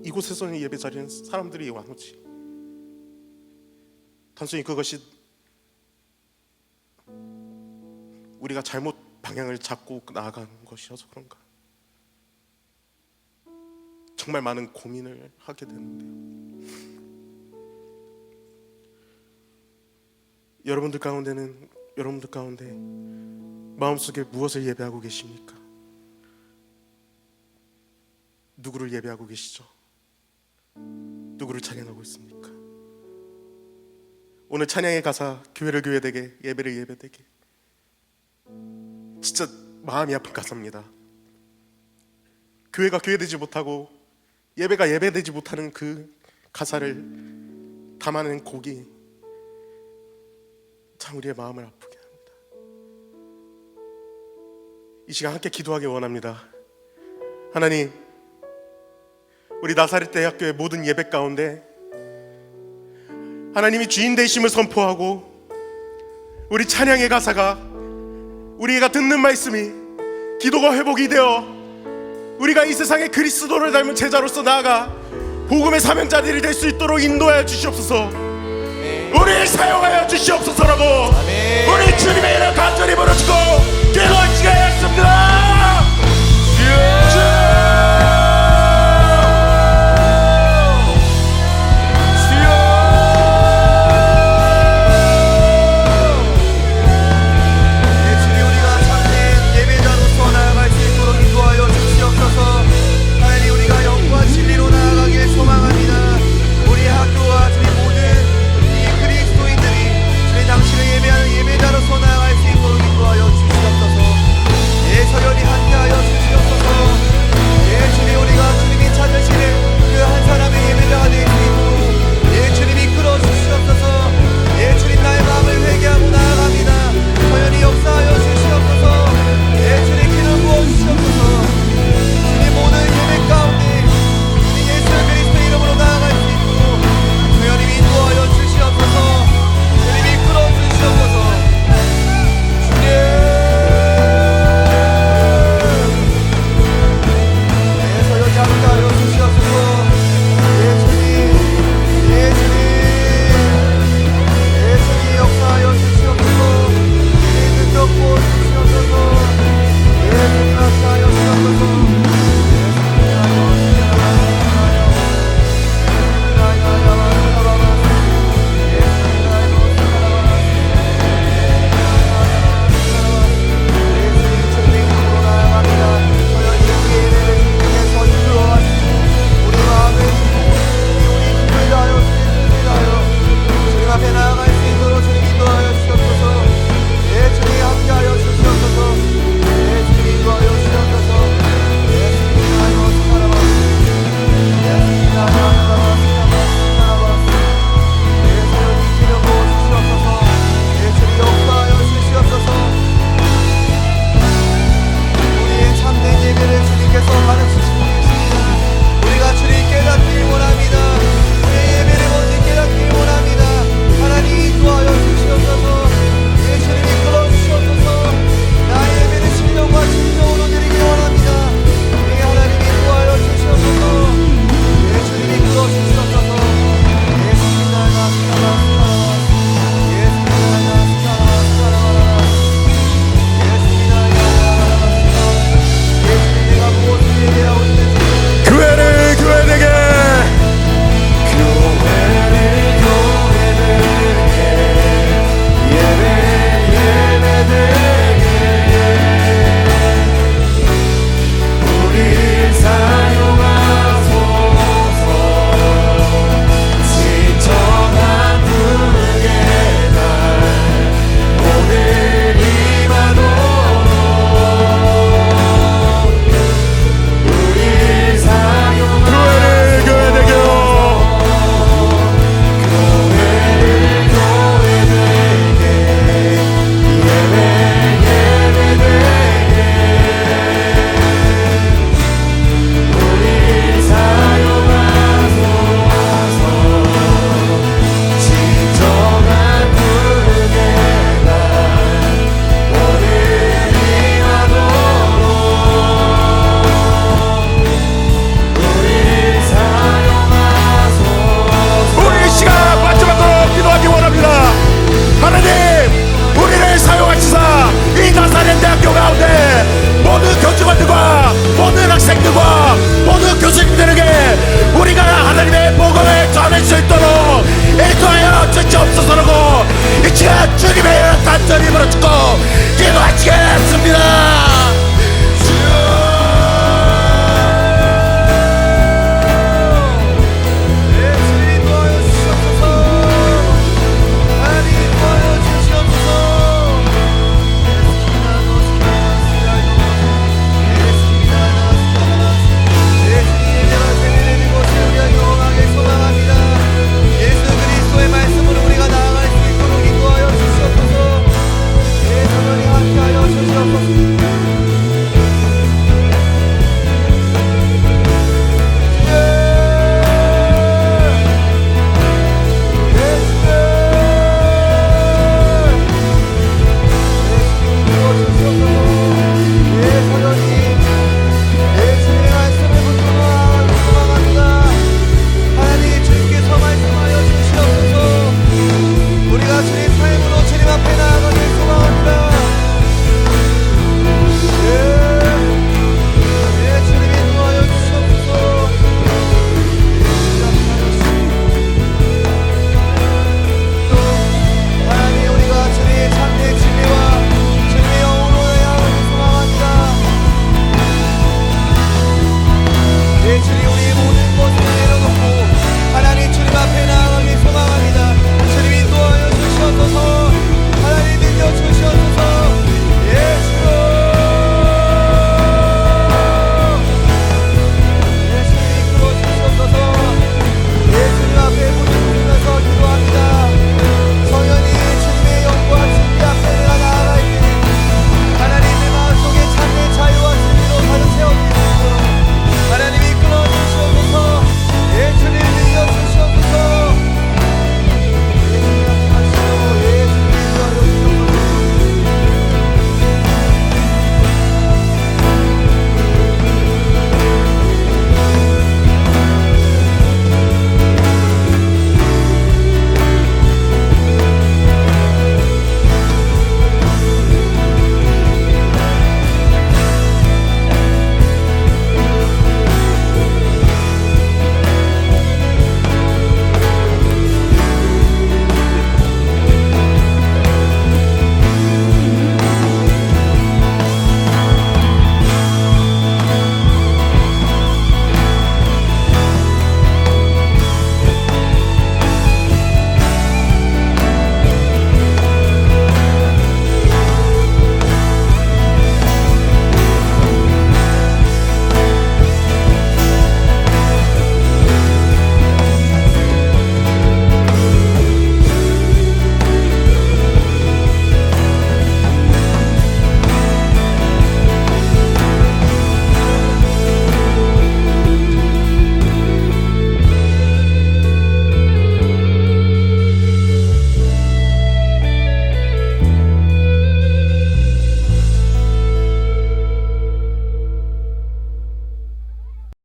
이곳에서는 예배 자리는 사람들이 안 오지? 단순히 그것이 우리가 잘못 방향을 잡고 나아간 것이어서 그런가? 정말 많은 고민을 하게 되는데요. 여러분들 가운데 마음속에 무엇을 예배하고 계십니까? 누구를 예배하고 계시죠? 누구를 찬양하고 있습니까? 오늘 찬양의 가사 교회를 교회되게 예배를 예배되게 진짜 마음이 아픈 가사입니다. 교회가 교회되지 못하고 예배가 예배되지 못하는 그 가사를 담아낸 곡이 참 우리의 마음을 아프게 합니다. 이 시간 함께 기도하기 원합니다. 하나님, 우리 나사렛 대학교의 모든 예배 가운데 하나님이 주인 되심을 선포하고 우리 찬양의 가사가 우리가 듣는 말씀이 기도가 회복이 되어 우리가 이 세상에 그리스도를 닮은 제자로서 나아가 복음의 사명자들이 될 수 있도록 인도하여 주시옵소서. 우리를 사용하여 주시옵소서라고 우리 주님의 이름 간절히 부르